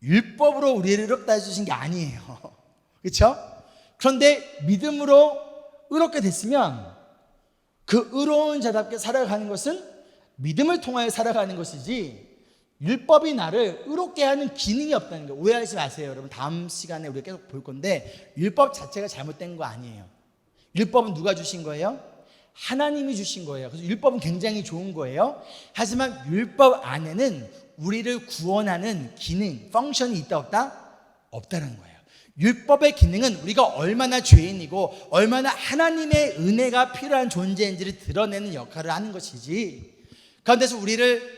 율법으로 우리를 의롭다 해주신 게 아니에요. 그렇죠? 그런데 믿음으로 의롭게 됐으면 그 의로운 자답게 살아가는 것은 믿음을 통하여 살아가는 것이지 율법이 나를 의롭게 하는 기능이 없다는 거예요. 오해하지 마세요. 여러분 다음 시간에 우리가 계속 볼 건데 율법 자체가 잘못된 거 아니에요. 율법은 누가 주신 거예요? 하나님이 주신 거예요. 그래서 율법은 굉장히 좋은 거예요. 하지만 율법 안에는 우리를 구원하는 기능, 펑션이 있다 없다? 없다는 거예요. 율법의 기능은 우리가 얼마나 죄인이고 얼마나 하나님의 은혜가 필요한 존재인지를 드러내는 역할을 하는 것이지, 가운데서 우리를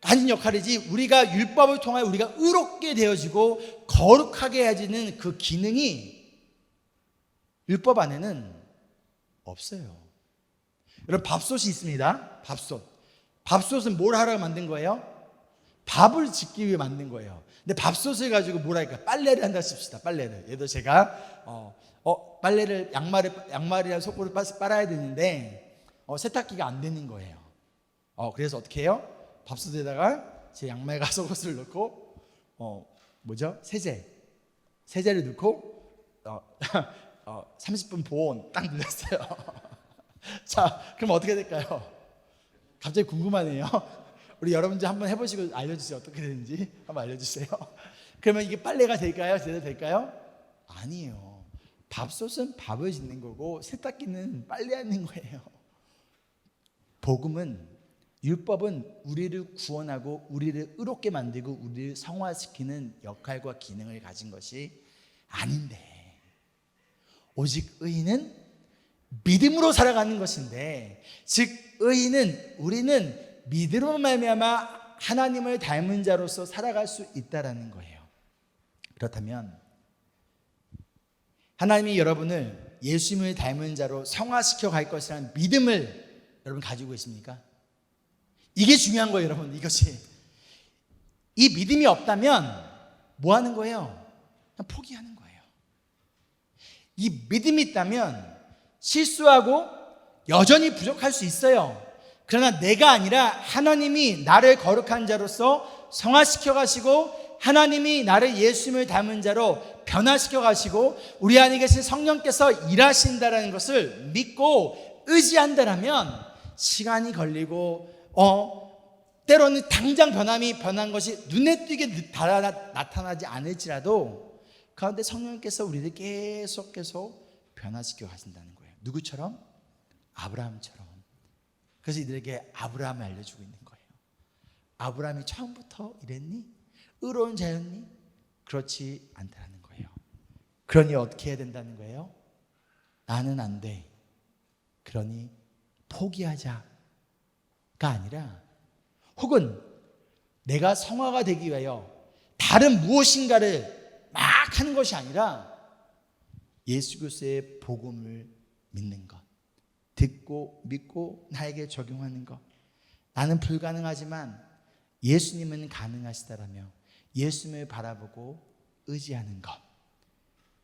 가진 역할이지, 우리가 율법을 통하여 우리가 의롭게 되어지고 거룩하게 해지는 그 기능이 율법 안에는 없어요. 여러분 밥솥이 있습니다. 밥솥은 뭘 하라고 만든 거예요? 밥을 짓기 위해 만든 거예요. 근데 밥솥을 가지고 뭘 할까? 빨래를 한다 칩시다. 빨래를. 예를 들어 제가 빨래를 양말이랑 속옷을 빨아야 되는데 세탁기가 안 되는 거예요. 그래서 어떻게 해요? 밥솥에다가 제 양말과 속옷을 넣고 세제를 넣고 30분 보온 딱 눌렀어요. 자, 그럼 어떻게 될까요? 갑자기 궁금하네요. 우리 여러분들 한번 해보시고 알려주세요. 어떻게 되는지 한번 알려주세요. 그러면 이게 빨래가 될까요? 제대로 될까요? 아니에요. 밥솥은 밥을 짓는 거고 세탁기는 빨래하는 거예요. 복음은, 율법은 우리를 구원하고 우리를 의롭게 만들고 우리를 성화시키는 역할과 기능을 가진 것이 아닌데, 오직 의인은 믿음으로 살아가는 것인데, 즉 우리는 믿음으로 말미암아 하나님을 닮은 자로서 살아갈 수 있다라는 거예요. 그렇다면 하나님이 여러분을 예수님을 닮은 자로 성화시켜 갈 것이라는 믿음을 여러분 가지고 계십니까? 이게 중요한 거예요, 여러분. 이것이, 이 믿음이 없다면 뭐 하는 거예요? 그냥 포기하는 거예요. 이 믿음이 있다면 실수하고 여전히 부족할 수 있어요. 그러나 내가 아니라 하나님이 나를 거룩한 자로서 성화시켜 가시고 하나님이 나를 예수님을 닮은 자로 변화시켜 가시고 우리 안에 계신 성령께서 일하신다라는 것을 믿고 의지한다라면 시간이 걸리고 때로는 당장 변한 것이 눈에 띄게 나타나지 않을지라도 가운데 성령께서 우리를 계속 변화시켜 가신다는 거예요. 누구처럼? 아브라함처럼. 그래서 이들에게 아브라함을 알려주고 있는 거예요. 아브라함이 처음부터 이랬니? 의로운 자였니? 그렇지 않다는 거예요. 그러니 어떻게 해야 된다는 거예요? 나는 안 돼. 그러니 포기하자가 아니라, 혹은 내가 성화가 되기 위하여 다른 무엇인가를 막 하는 것이 아니라 예수 그리스도의 복음을 믿는 것, 듣고 믿고 나에게 적용하는 것. 나는 불가능하지만 예수님은 가능하시다라며 예수님을 바라보고 의지하는 것.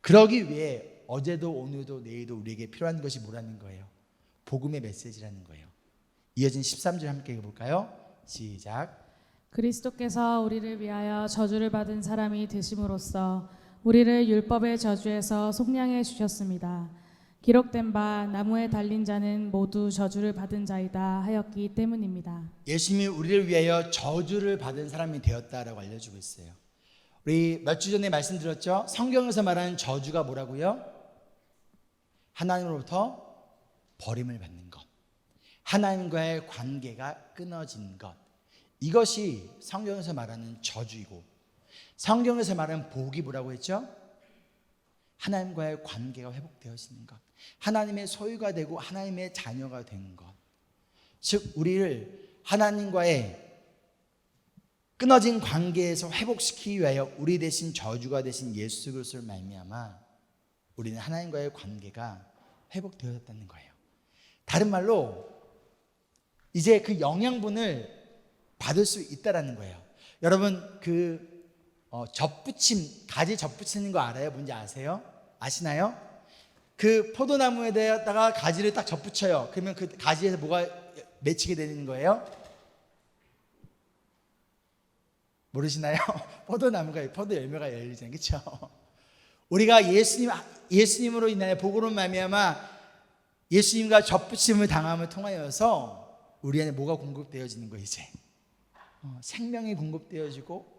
그러기 위해 어제도 오늘도 내일도 우리에게 필요한 것이 뭐라는 거예요? 복음의 메시지라는 거예요. 이어진 13절 함께 읽어볼까요? 시작. 그리스도께서 우리를 위하여 저주를 받은 사람이 되심으로써 우리를 율법의 저주에서 속량해 주셨습니다. 기록된 바 나무에 달린 자는 모두 저주를 받은 자이다 하였기 때문입니다. 예수님이 우리를 위하여 저주를 받은 사람이 되었다라고 알려주고 있어요. 우리 몇 주 전에 말씀드렸죠? 성경에서 말하는 저주가 뭐라고요? 하나님으로부터 버림을 받는 것, 하나님과의 관계가 끊어진 것, 이것이 성경에서 말하는 저주이고, 성경에서 말하는 복이 뭐라고 했죠? 하나님과의 관계가 회복되어지는 것, 하나님의 소유가 되고 하나님의 자녀가 되는 것. 즉 우리를 하나님과의 끊어진 관계에서 회복시키기 위하여 우리 대신 저주가 되신 예수 그리스도를 말미암아 우리는 하나님과의 관계가 회복되었다는 거예요. 다른 말로 이제 그 영양분을 받을 수 있다라는 거예요. 여러분 젖붙임, 가지 젖붙이는 거 알아요? 뭔지 아세요? 아시나요? 그 포도나무에다가 가지를 딱 젖붙여요. 그러면 그 가지에서 뭐가 맺히게 되는 거예요? 모르시나요? 포도나무가, 포도 열매가 열리잖아요. 그렇죠? 우리가 예수님으로 인하여 복으로 말미암아 예수님과 젖붙임을 당함을 통하여서 우리 안에 뭐가 공급되어지는 거예요? 이제 생명이 공급되어지고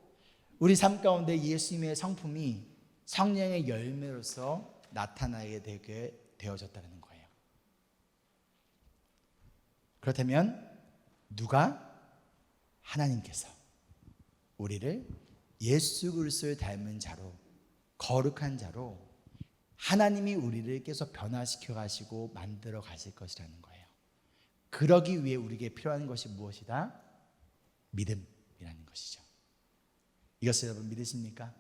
우리 삶 가운데 예수님의 성품이 성령의 열매로서 나타나게 되게 되어졌다는 거예요. 그렇다면 누가? 하나님께서 우리를 예수 그리스도를 닮은 자로, 거룩한 자로 하나님이 우리를 계속 변화시켜 가시고 만들어 가실 것이라는 거예요. 그러기 위해 우리에게 필요한 것이 무엇이다? 믿음이라는 것이죠. 이것을 여러분 믿으십니까?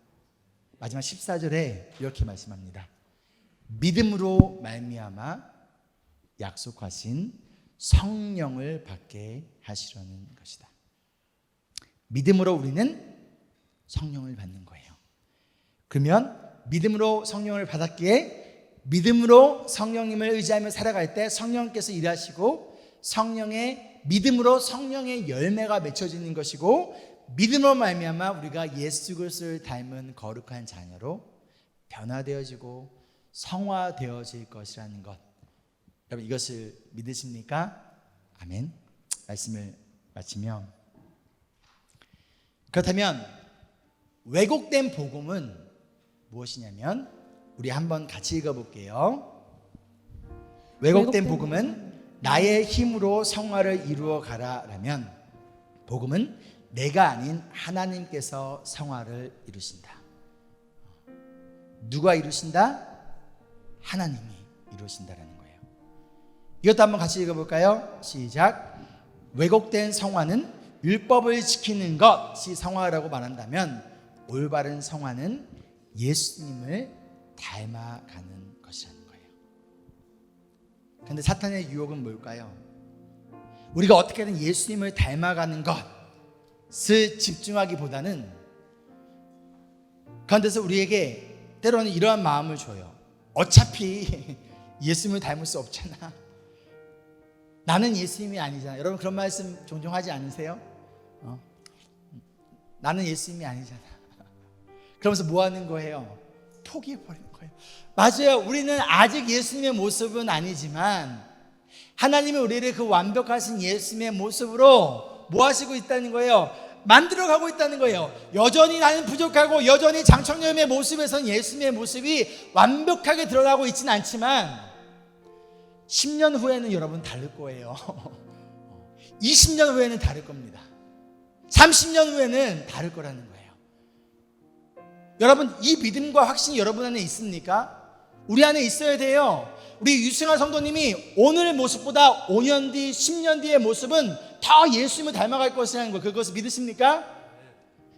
마지막 14절에 이렇게 말씀합니다. 믿음으로 말미암아 약속하신 성령을 받게 하시려는 것이다. 믿음으로 우리는 성령을 받는 거예요. 그러면 믿음으로 성령을 받았기에 믿음으로 성령님을 의지하며 살아갈 때 성령께서 일하시고 성령의 믿음으로 성령의 열매가 맺혀지는 것이고, 믿음으로 말미암아 우리가 예수 그리스도를 닮은 거룩한 자녀로 변화되어지고 성화되어질 것이라는 것. 여러분 이것을 믿으십니까? 아멘. 말씀을 마치며, 그렇다면 왜곡된 복음은 무엇이냐면 우리 한번 같이 읽어볼게요. 왜곡된 복음은 나의 힘으로 성화를 이루어 가라라면, 복음은 내가 아닌 하나님께서 성화를 이루신다. 누가 이루신다? 하나님이 이루신다라는 거예요. 이것도 한번 같이 읽어볼까요? 시작. 왜곡된 성화는 율법을 지키는 것이 성화라고 말한다면, 올바른 성화는 예수님을 닮아가는 것이라는 거예요. 그런데 사탄의 유혹은 뭘까요? 우리가 어떻게든 예수님을 닮아가는 것을 집중하기보다는 그런데서 우리에게 때로는 이러한 마음을 줘요. 어차피 예수님을 닮을 수 없잖아. 나는 예수님이 아니잖아. 여러분 그런 말씀 종종 하지 않으세요? 나는 예수님이 아니잖아. 그러면서 뭐 하는 거예요? 포기해버리는 거예요. 맞아요. 우리는 아직 예수님의 모습은 아니지만 하나님이 우리를 그 완벽하신 예수님의 모습으로 뭐 하시고 있다는 거예요? 만들어가고 있다는 거예요. 여전히 나는 부족하고 여전히 장청년의 모습에서는 예수님의 모습이 완벽하게 드러나고 있지는 않지만 10년 후에는 여러분 다를 거예요. 20년 후에는 다를 겁니다. 30년 후에는 다를 거라는 거예요. 여러분, 이 믿음과 확신이 여러분 안에 있습니까? 우리 안에 있어야 돼요. 우리 유승환 성도님이 오늘의 모습보다 5년 뒤, 10년 뒤의 모습은 더 예수님을 닮아갈 것이라는 거, 그것을 믿으십니까?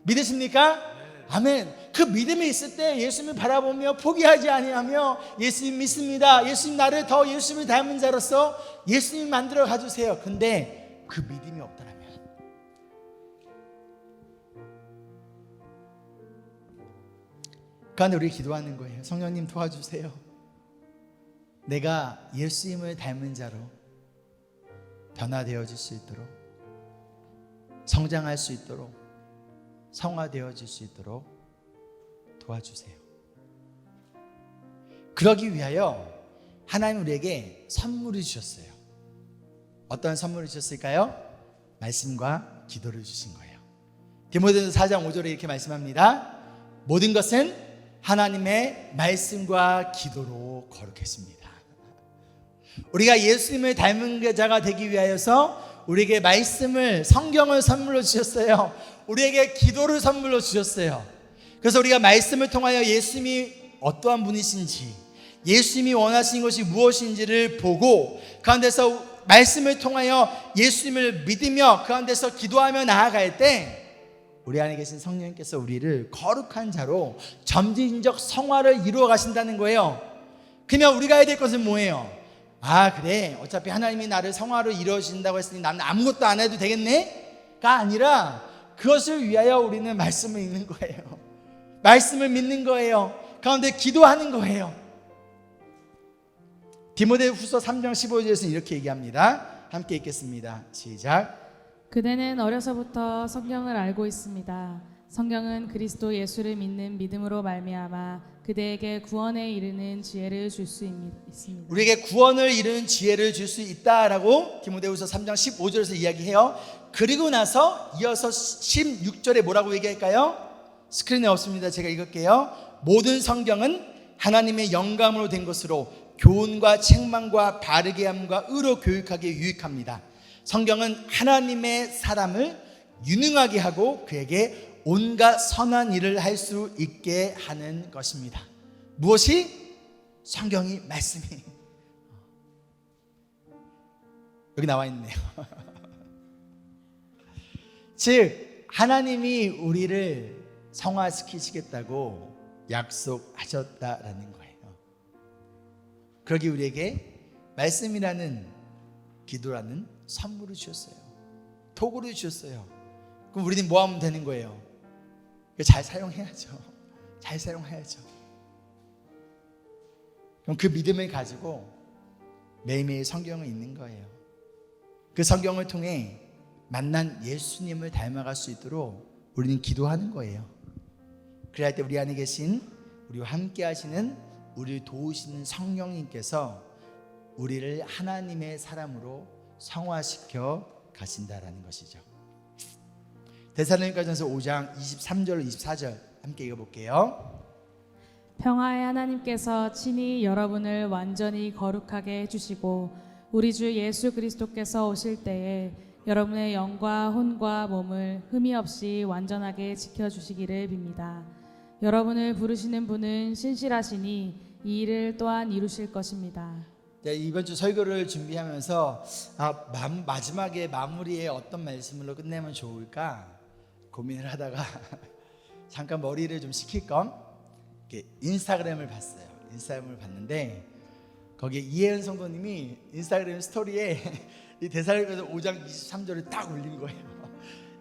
믿으십니까? 아멘. 그 믿음이 있을 때 예수님을 바라보며 포기하지 아니하며 예수님 믿습니다. 예수님 나를 더 예수님을 닮은 자로서 예수님 만들어 가주세요. 근데 그 믿음이 없다면 그런데 우리 기도하는 거예요. 성령님 도와주세요. 내가 예수님을 닮은 자로 변화되어질 수 있도록, 성장할 수 있도록, 성화되어질 수 있도록 도와주세요. 그러기 위하여 하나님 우리에게 선물을 주셨어요. 어떤 선물을 주셨을까요? 말씀과 기도를 주신 거예요. 디모데전서 4장 5절에 이렇게 말씀합니다. 모든 것은 하나님의 말씀과 기도로 거룩했습니다. 우리가 예수님을 닮은 자가 되기 위하여서 우리에게 말씀을, 성경을 선물로 주셨어요. 우리에게 기도를 선물로 주셨어요. 그래서 우리가 말씀을 통하여 예수님이 어떠한 분이신지, 예수님이 원하시는 것이 무엇인지를 보고 가운데서 말씀을 통하여 예수님을 믿으며 가운데서 기도하며 나아갈 때 우리 안에 계신 성령님께서 우리를 거룩한 자로 점진적 성화를 이루어 가신다는 거예요. 그러면 우리가 해야 될 것은 뭐예요? 아, 그래, 어차피 하나님이 나를 성화로 이루어진다고 했으니 나는 아무것도 안 해도 되겠네? 가 아니라 그것을 위하여 우리는 말씀을 읽는 거예요. 말씀을 믿는 거예요. 가운데 기도하는 거예요. 디모데후서 3장 15절에서는 이렇게 얘기합니다. 함께 읽겠습니다. 시작. 그대는 어려서부터 성경을 알고 있습니다. 성경은 그리스도 예수를 믿는 믿음으로 말미암아 그대에게 구원에 이르는 지혜를 줄 수 있습니다. 우리에게 구원을 이루는 지혜를 줄 수 있다라고 디모데후서 3장 15절에서 이야기해요. 그리고 나서 이어서 16절에 뭐라고 얘기할까요? 스크린에 없습니다. 제가 읽을게요. 모든 성경은 하나님의 영감으로 된 것으로 교훈과 책망과 바르게 함과 의로 교육하기에 유익합니다. 성경은 하나님의 사람을 유능하게 하고 그에게 온갖 선한 일을 할 수 있게 하는 것입니다. 무엇이? 성경이, 말씀이. 여기 나와 있네요. 즉 하나님이 우리를 성화시키시겠다고 약속하셨다라는 거예요. 그러기 우리에게 말씀이라는, 기도라는 선물을 주셨어요. 도구를 주셨어요. 그럼 우리는 뭐 하면 되는 거예요? 잘 사용해야죠. 잘 사용해야죠. 그럼 그 믿음을 가지고 매일매일 성경을 읽는 거예요. 그 성경을 통해 만난 예수님을 닮아갈 수 있도록 우리는 기도하는 거예요. 그래야 할 때 우리 안에 계신, 우리와 함께 하시는, 우리를 도우시는 성령님께서 우리를 하나님의 사람으로 성화시켜 가신다라는 것이죠. 데살로니가전서 5장 23절 24절 함께 읽어볼게요. 평화의 하나님께서 친히 여러분을 완전히 거룩하게 해주시고 우리 주 예수 그리스도께서 오실 때에 여러분의 영과 혼과 몸을 흠이 없이 완전하게 지켜주시기를 빕니다. 여러분을 부르시는 분은 신실하시니 이 일을 또한 이루실 것입니다. 이번 주 설교를 준비하면서 마지막에 마무리에 어떤 말씀으로 끝내면 좋을까 고민을 하다가 잠깐 머리를 좀 식힐 겸 인스타그램을 봤어요. 인스타그램을 봤는데 거기에 이혜은 성도님이 인스타그램 스토리에 이 데살로니가서 5장 23절을 딱 올린 거예요.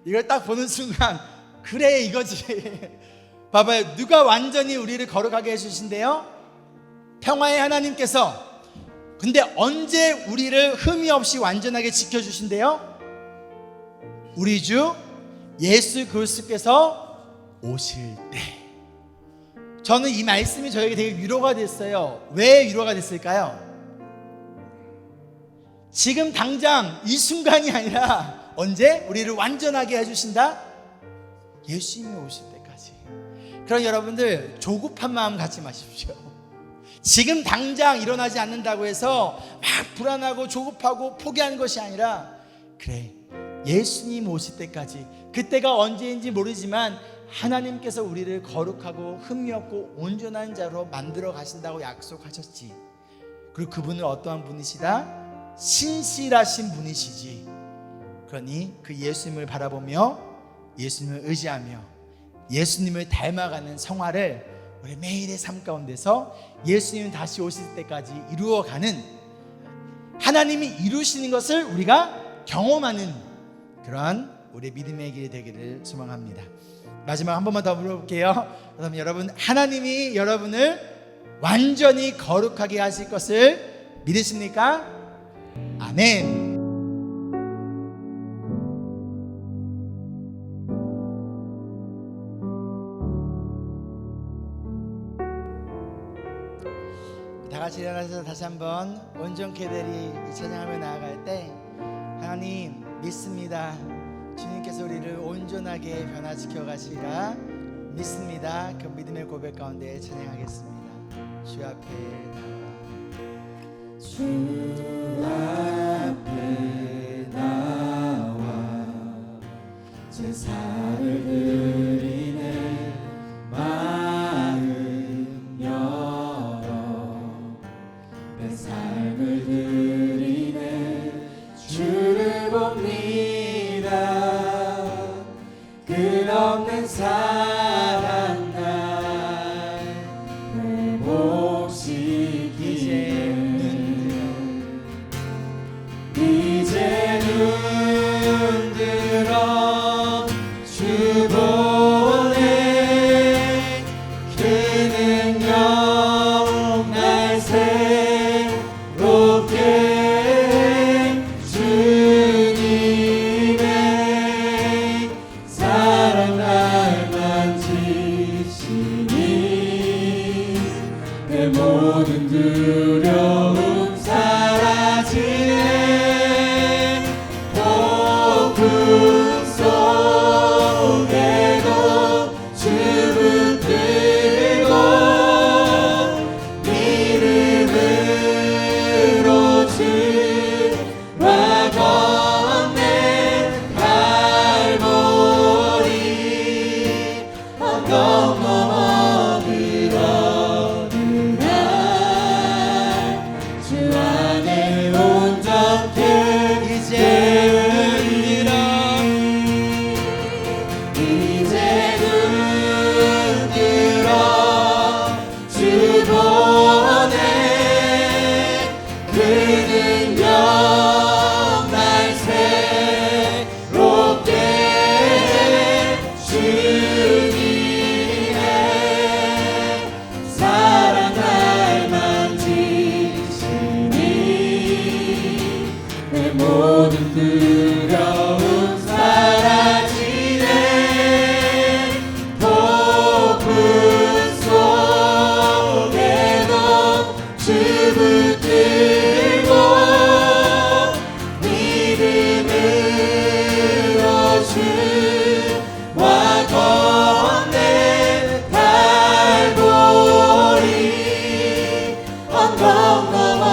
이걸 딱 보는 순간 그래, 이거지. 봐봐요. 누가 완전히 우리를 거룩하게 해주신대요? 평화의 하나님께서. 근데 언제 우리를 흠이 없이 완전하게 지켜주신대요? 우리 주 예수 그리스도께서 오실 때. 저는 이 말씀이 저에게 되게 위로가 됐어요. 왜 위로가 됐을까요? 지금 당장 이 순간이 아니라 언제 우리를 완전하게 해주신다? 예수님이 오실 때까지. 그럼 여러분들 조급한 마음 갖지 마십시오. 지금 당장 일어나지 않는다고 해서 막 불안하고 조급하고 포기하는 것이 아니라, 그래, 예수님 오실 때까지, 그때가 언제인지 모르지만 하나님께서 우리를 거룩하고 흠이 없고 온전한 자로 만들어 가신다고 약속하셨지. 그리고 그분은 어떠한 분이시다? 신실하신 분이시지. 그러니 그 예수님을 바라보며 예수님을 의지하며 예수님을 닮아가는 생활을 우리 매일의 삶 가운데서 예수님 다시 오실 때까지 이루어가는, 하나님이 이루시는 것을 우리가 경험하는 그러한 우리 믿음의 길이 되기를 소망합니다. 마지막 한 번만 더 물어볼게요. 그럼 여러분, 하나님이 여러분을 완전히 거룩하게 하실 것을 믿으십니까? 아멘. 다 같이 일어나서 다시 한번 온전케 되리 찬양하며 나아갈 때, 하나님 믿습니다. 주님께서 우리를 온전하게 변화시켜 가시리라 믿습니다. 그 믿음의 고백 가운데 찬양하겠습니다. 주 앞에 나와, 주 앞에 나와 제사를 드리네. 마음 열어 내 삶을 드리네. 주를 봅니다. 끝없는 사랑 날 회복시키네. 이제 눈 들어 주 보네. 그 능력 날 새롭게 주님의 사랑 날 만지시니 내 모든 두려움 사라지네. 폭풍 속에도 주 붙들고 믿음으로 주와 건네 갈보리 언덕 넘어 들어오나 주 안에 온전케 이제 눈 들어 주 보네. 그 능력 날 새롭게 주님의 사랑 날 만지시니 내 모든 두려움 사라지네. 폭풍 속에도 주 붙들고 믿음으로 주와 건네 갈보리 언덕 넘어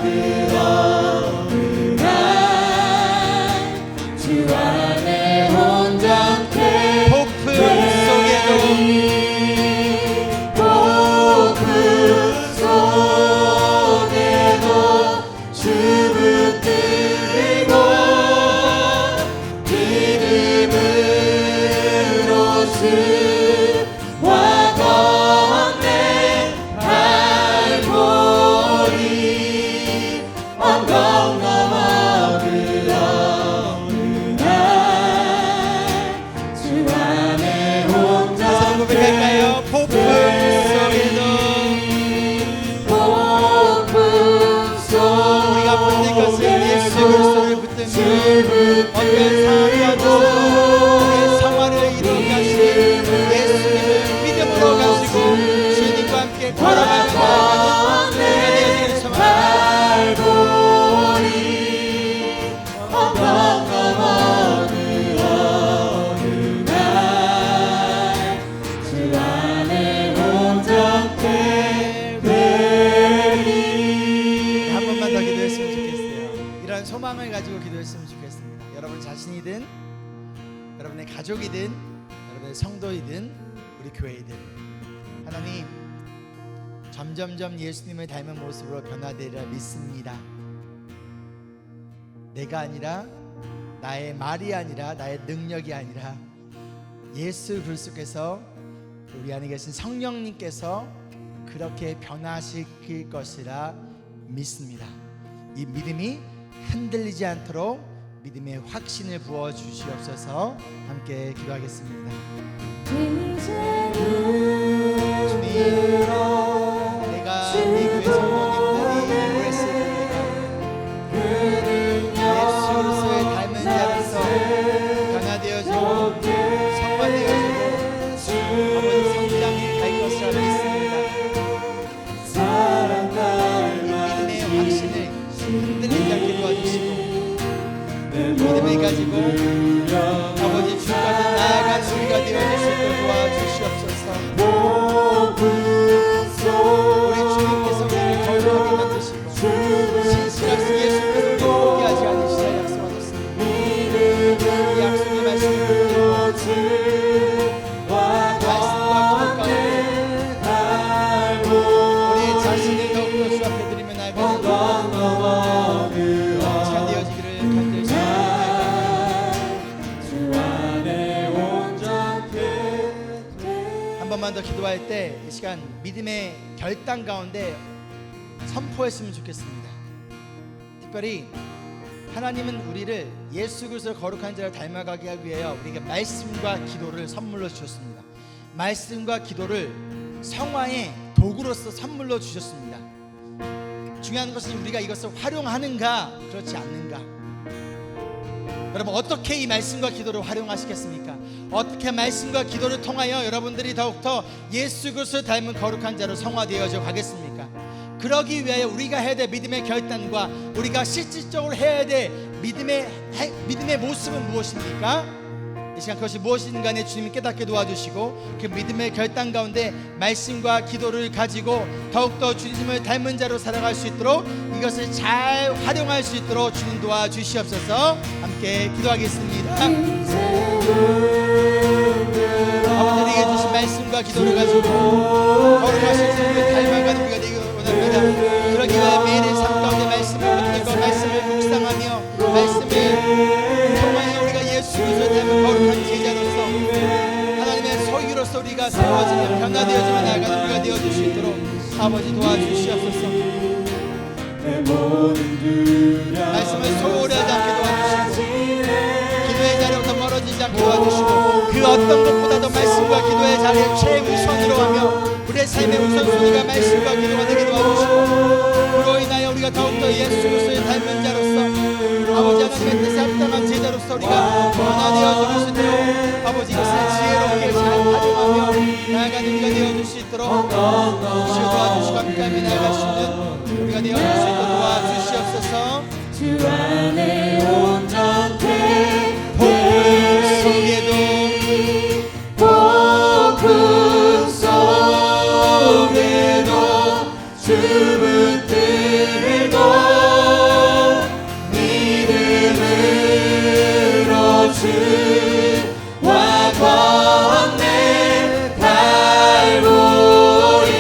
들어오나 주 안에 온전케 폭풍 속에도 주 붙들고 믿음으로 주와 건네 갈보리 언덕 넘어 들어오나 주 안에 온전케 고백할까요? 폭풍 속에도 우리가 붙들 것은 예수 그리스도를 붙들며 어떤 상황에서 우리의 생활을 이루어 가시는 예수님을 믿음으로 가지고 주님과 함께 걸어가는 우리가 되어지기를 소망합니다. 언덕 넘어 들어오는 주 안에 온전케 되리. 한 번만 더 기도했으면 좋겠어요. 이런 소망을 가지고 기도했으면 좋겠습니다. 여러분 자신이든 여러분의 가족이든 여러분의 성도이든 우리 교회이든 하나님 점점점 예수님을 닮은 모습으로 변화되리라 믿습니다. 내가 아니라 나의 말이 아니라 나의 능력이 아니라 예수 그리스도께서 우리 안에 계신 성령님께서 그렇게 변화시킬 것이라 믿습니다. 이 믿음이 흔들리지 않도록 믿음의 확신을 부어 주시옵소서. 함께 기도하겠습니다. 주님, 내가 이 교회 성도님들이 오랬을 때 예수 그리스도의 닮은 자로서 변화되어지고 성화되어지고 아버지 성장해 갈 것이라 믿습니다. 이 믿음의 확신을 흔들리지 않게 도와주시고 믿음을 가지고 아버지 주까지 나아가는 우리가 되어질 수 있도록 도와주시옵소서. 우리 주님께서 우리를 거룩하게 만드시고 신실하신 예수께서 우리를 포기하지 않으시라 약속하셨습니다. 이 약속의 말씀을 붙들고 말씀과 기도 가운데 우리의 자신을 더욱더 주 앞에 드리며 나아가는 시간 되어지기를 간절히 한 번만 더 기도할 때 이 시간 믿음의 결단 가운데 선포했으면 좋겠습니다. 특별히 하나님은 우리를 예수 그리스도의 거룩한 자를 닮아가게 하기 위하여 우리에게 말씀과 기도를 선물로 주셨습니다. 말씀과 기도를 성화의 도구로서 선물로 주셨습니다. 중요한 것은 우리가 이것을 활용하는가 그렇지 않는가. 여러분 어떻게 이 말씀과 기도를 활용하시겠습니까? 어떻게 말씀과 기도를 통하여 여러분들이 더욱더 예수 그리스도를 닮은 거룩한 자로 성화되어져 가겠습니까? 그러기 위하여 우리가 해야 될 믿음의 결단과 우리가 실질적으로 해야 될 믿음의 모습은 무엇입니까? 이 시간 그것이 무엇인가 내 주님이 깨닫게 도와주시고 그 믿음의 결단 가운데 말씀과 기도를 가지고 더욱더 주님을 닮은 자로 살아갈 수 있도록 이것을 잘 활용할 수 있도록 주님 도와주시옵소서. 함께 기도하겠습니다. 아버지에게 주신 말씀과 기도를 가지고 거룩하신 주님을 닮아가는 우리가 되기 원합니다. 그러기 위해 매일의 삶 가운데 말씀을 붙들고 말씀을 묵상하며 말씀을 통하여 우리가 예수 그리스도를 닮은 거룩한 제자로서 하나님의 소유로서 우리가 세워지며 변화되어지며 나아가는 우리가 되어줄 수 있도록 아버지 도와주시옵소서. 말씀을 소홀히 하지 않게 도와주시고 기도의 자리부터 멀어지지 않게 도와주시고 그 어떤 것보다도 말씀과 기도의 자리를 최우선으로 하며 우리의 삶의 우선순위가 말씀과 기도가 되게 도와주시고 그로 인하여 우리가 더욱더 예수 그리스도의 닮은 자로서 아버지 하나님의 뜻에 합당한 제자로서 우리가 변화되어 줄 수 있도록 아버지 이것을 지혜롭게 잘 활용하며 나아가는 우리가 되어줄 수 있도록 주시고 도와주시고 함께하며 나아갈 수 있는 우리가 되어줄 수 있도록 도와주시옵소서. 주 안에 온전해 복음 속에도 복음 속에도 주 붙들고 믿음으로 주와 건네 달보리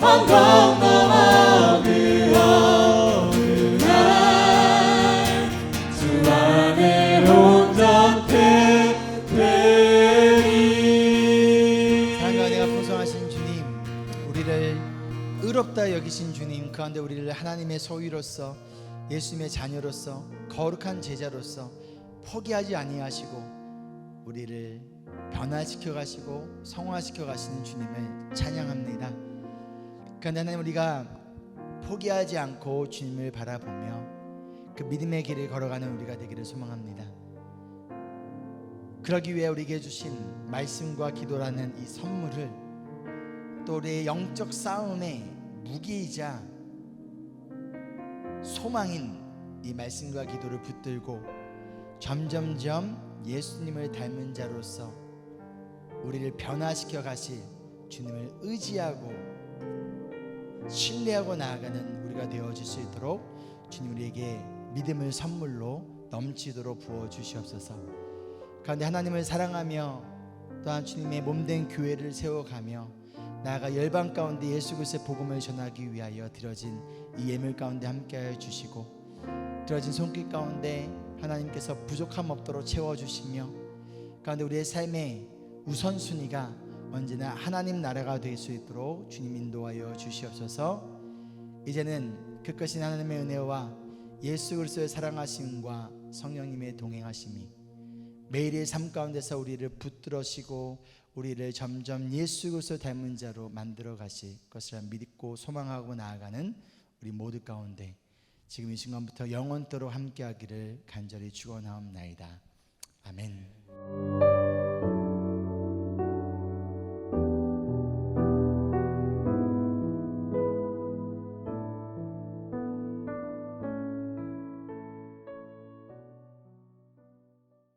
언덕 넘어 그 어느 날 주 안에 온전해 되리. 사랑과 은혜가 풍성하신 주님, 우리를 의롭다 여기신 주님, 그 가운데 우리를 하나님의 소유로서 예수님의 자녀로서 거룩한 제자로서 포기하지 아니하시고 우리를 변화시켜 가시고 성화시켜 가시는 주님을 찬양합니다. 그런데 하나님 우리가 포기하지 않고 주님을 바라보며 그 믿음의 길을 걸어가는 우리가 되기를 소망합니다. 그러기 위해 우리에게 주신 말씀과 기도라는 이 선물을 또 우리의 영적 싸움의 무기이자 소망인 이 말씀과 기도를 붙들고 점점점 예수님을 닮은 자로서 우리를 변화시켜 가실 주님을 의지하고 신뢰하고 나아가는 우리가 되어질 수 있도록 주님 우리에게 믿음을 선물로 넘치도록 부어 주시옵소서. 가운데 하나님을 사랑하며 또한 주님의 몸된 교회를 세워가며 나아가 열방 가운데 예수 그리스도의 복음을 전하기 위하여 드려진 이 예물 가운데 함께하여 주시고 드려진 손길 가운데 하나님께서 부족함 없도록 채워주시며 가운데 우리의 삶의 우선순위가 언제나 하나님 나라가 될 수 있도록 주님 인도하여 주시옵소서. 이제는 그 크신 하나님의 은혜와 예수 그리스도의 사랑하심과 성령님의 동행하심이 매일의 삶 가운데서 우리를 붙들으시고 우리를 점점 예수 그리스도 닮은 자로 만들어 가실 것이라 믿고 소망하고 나아가는 우리 모두 가운데 지금 이 순간부터 영원토록 함께하기를 간절히 축원하옵나이다. 아멘.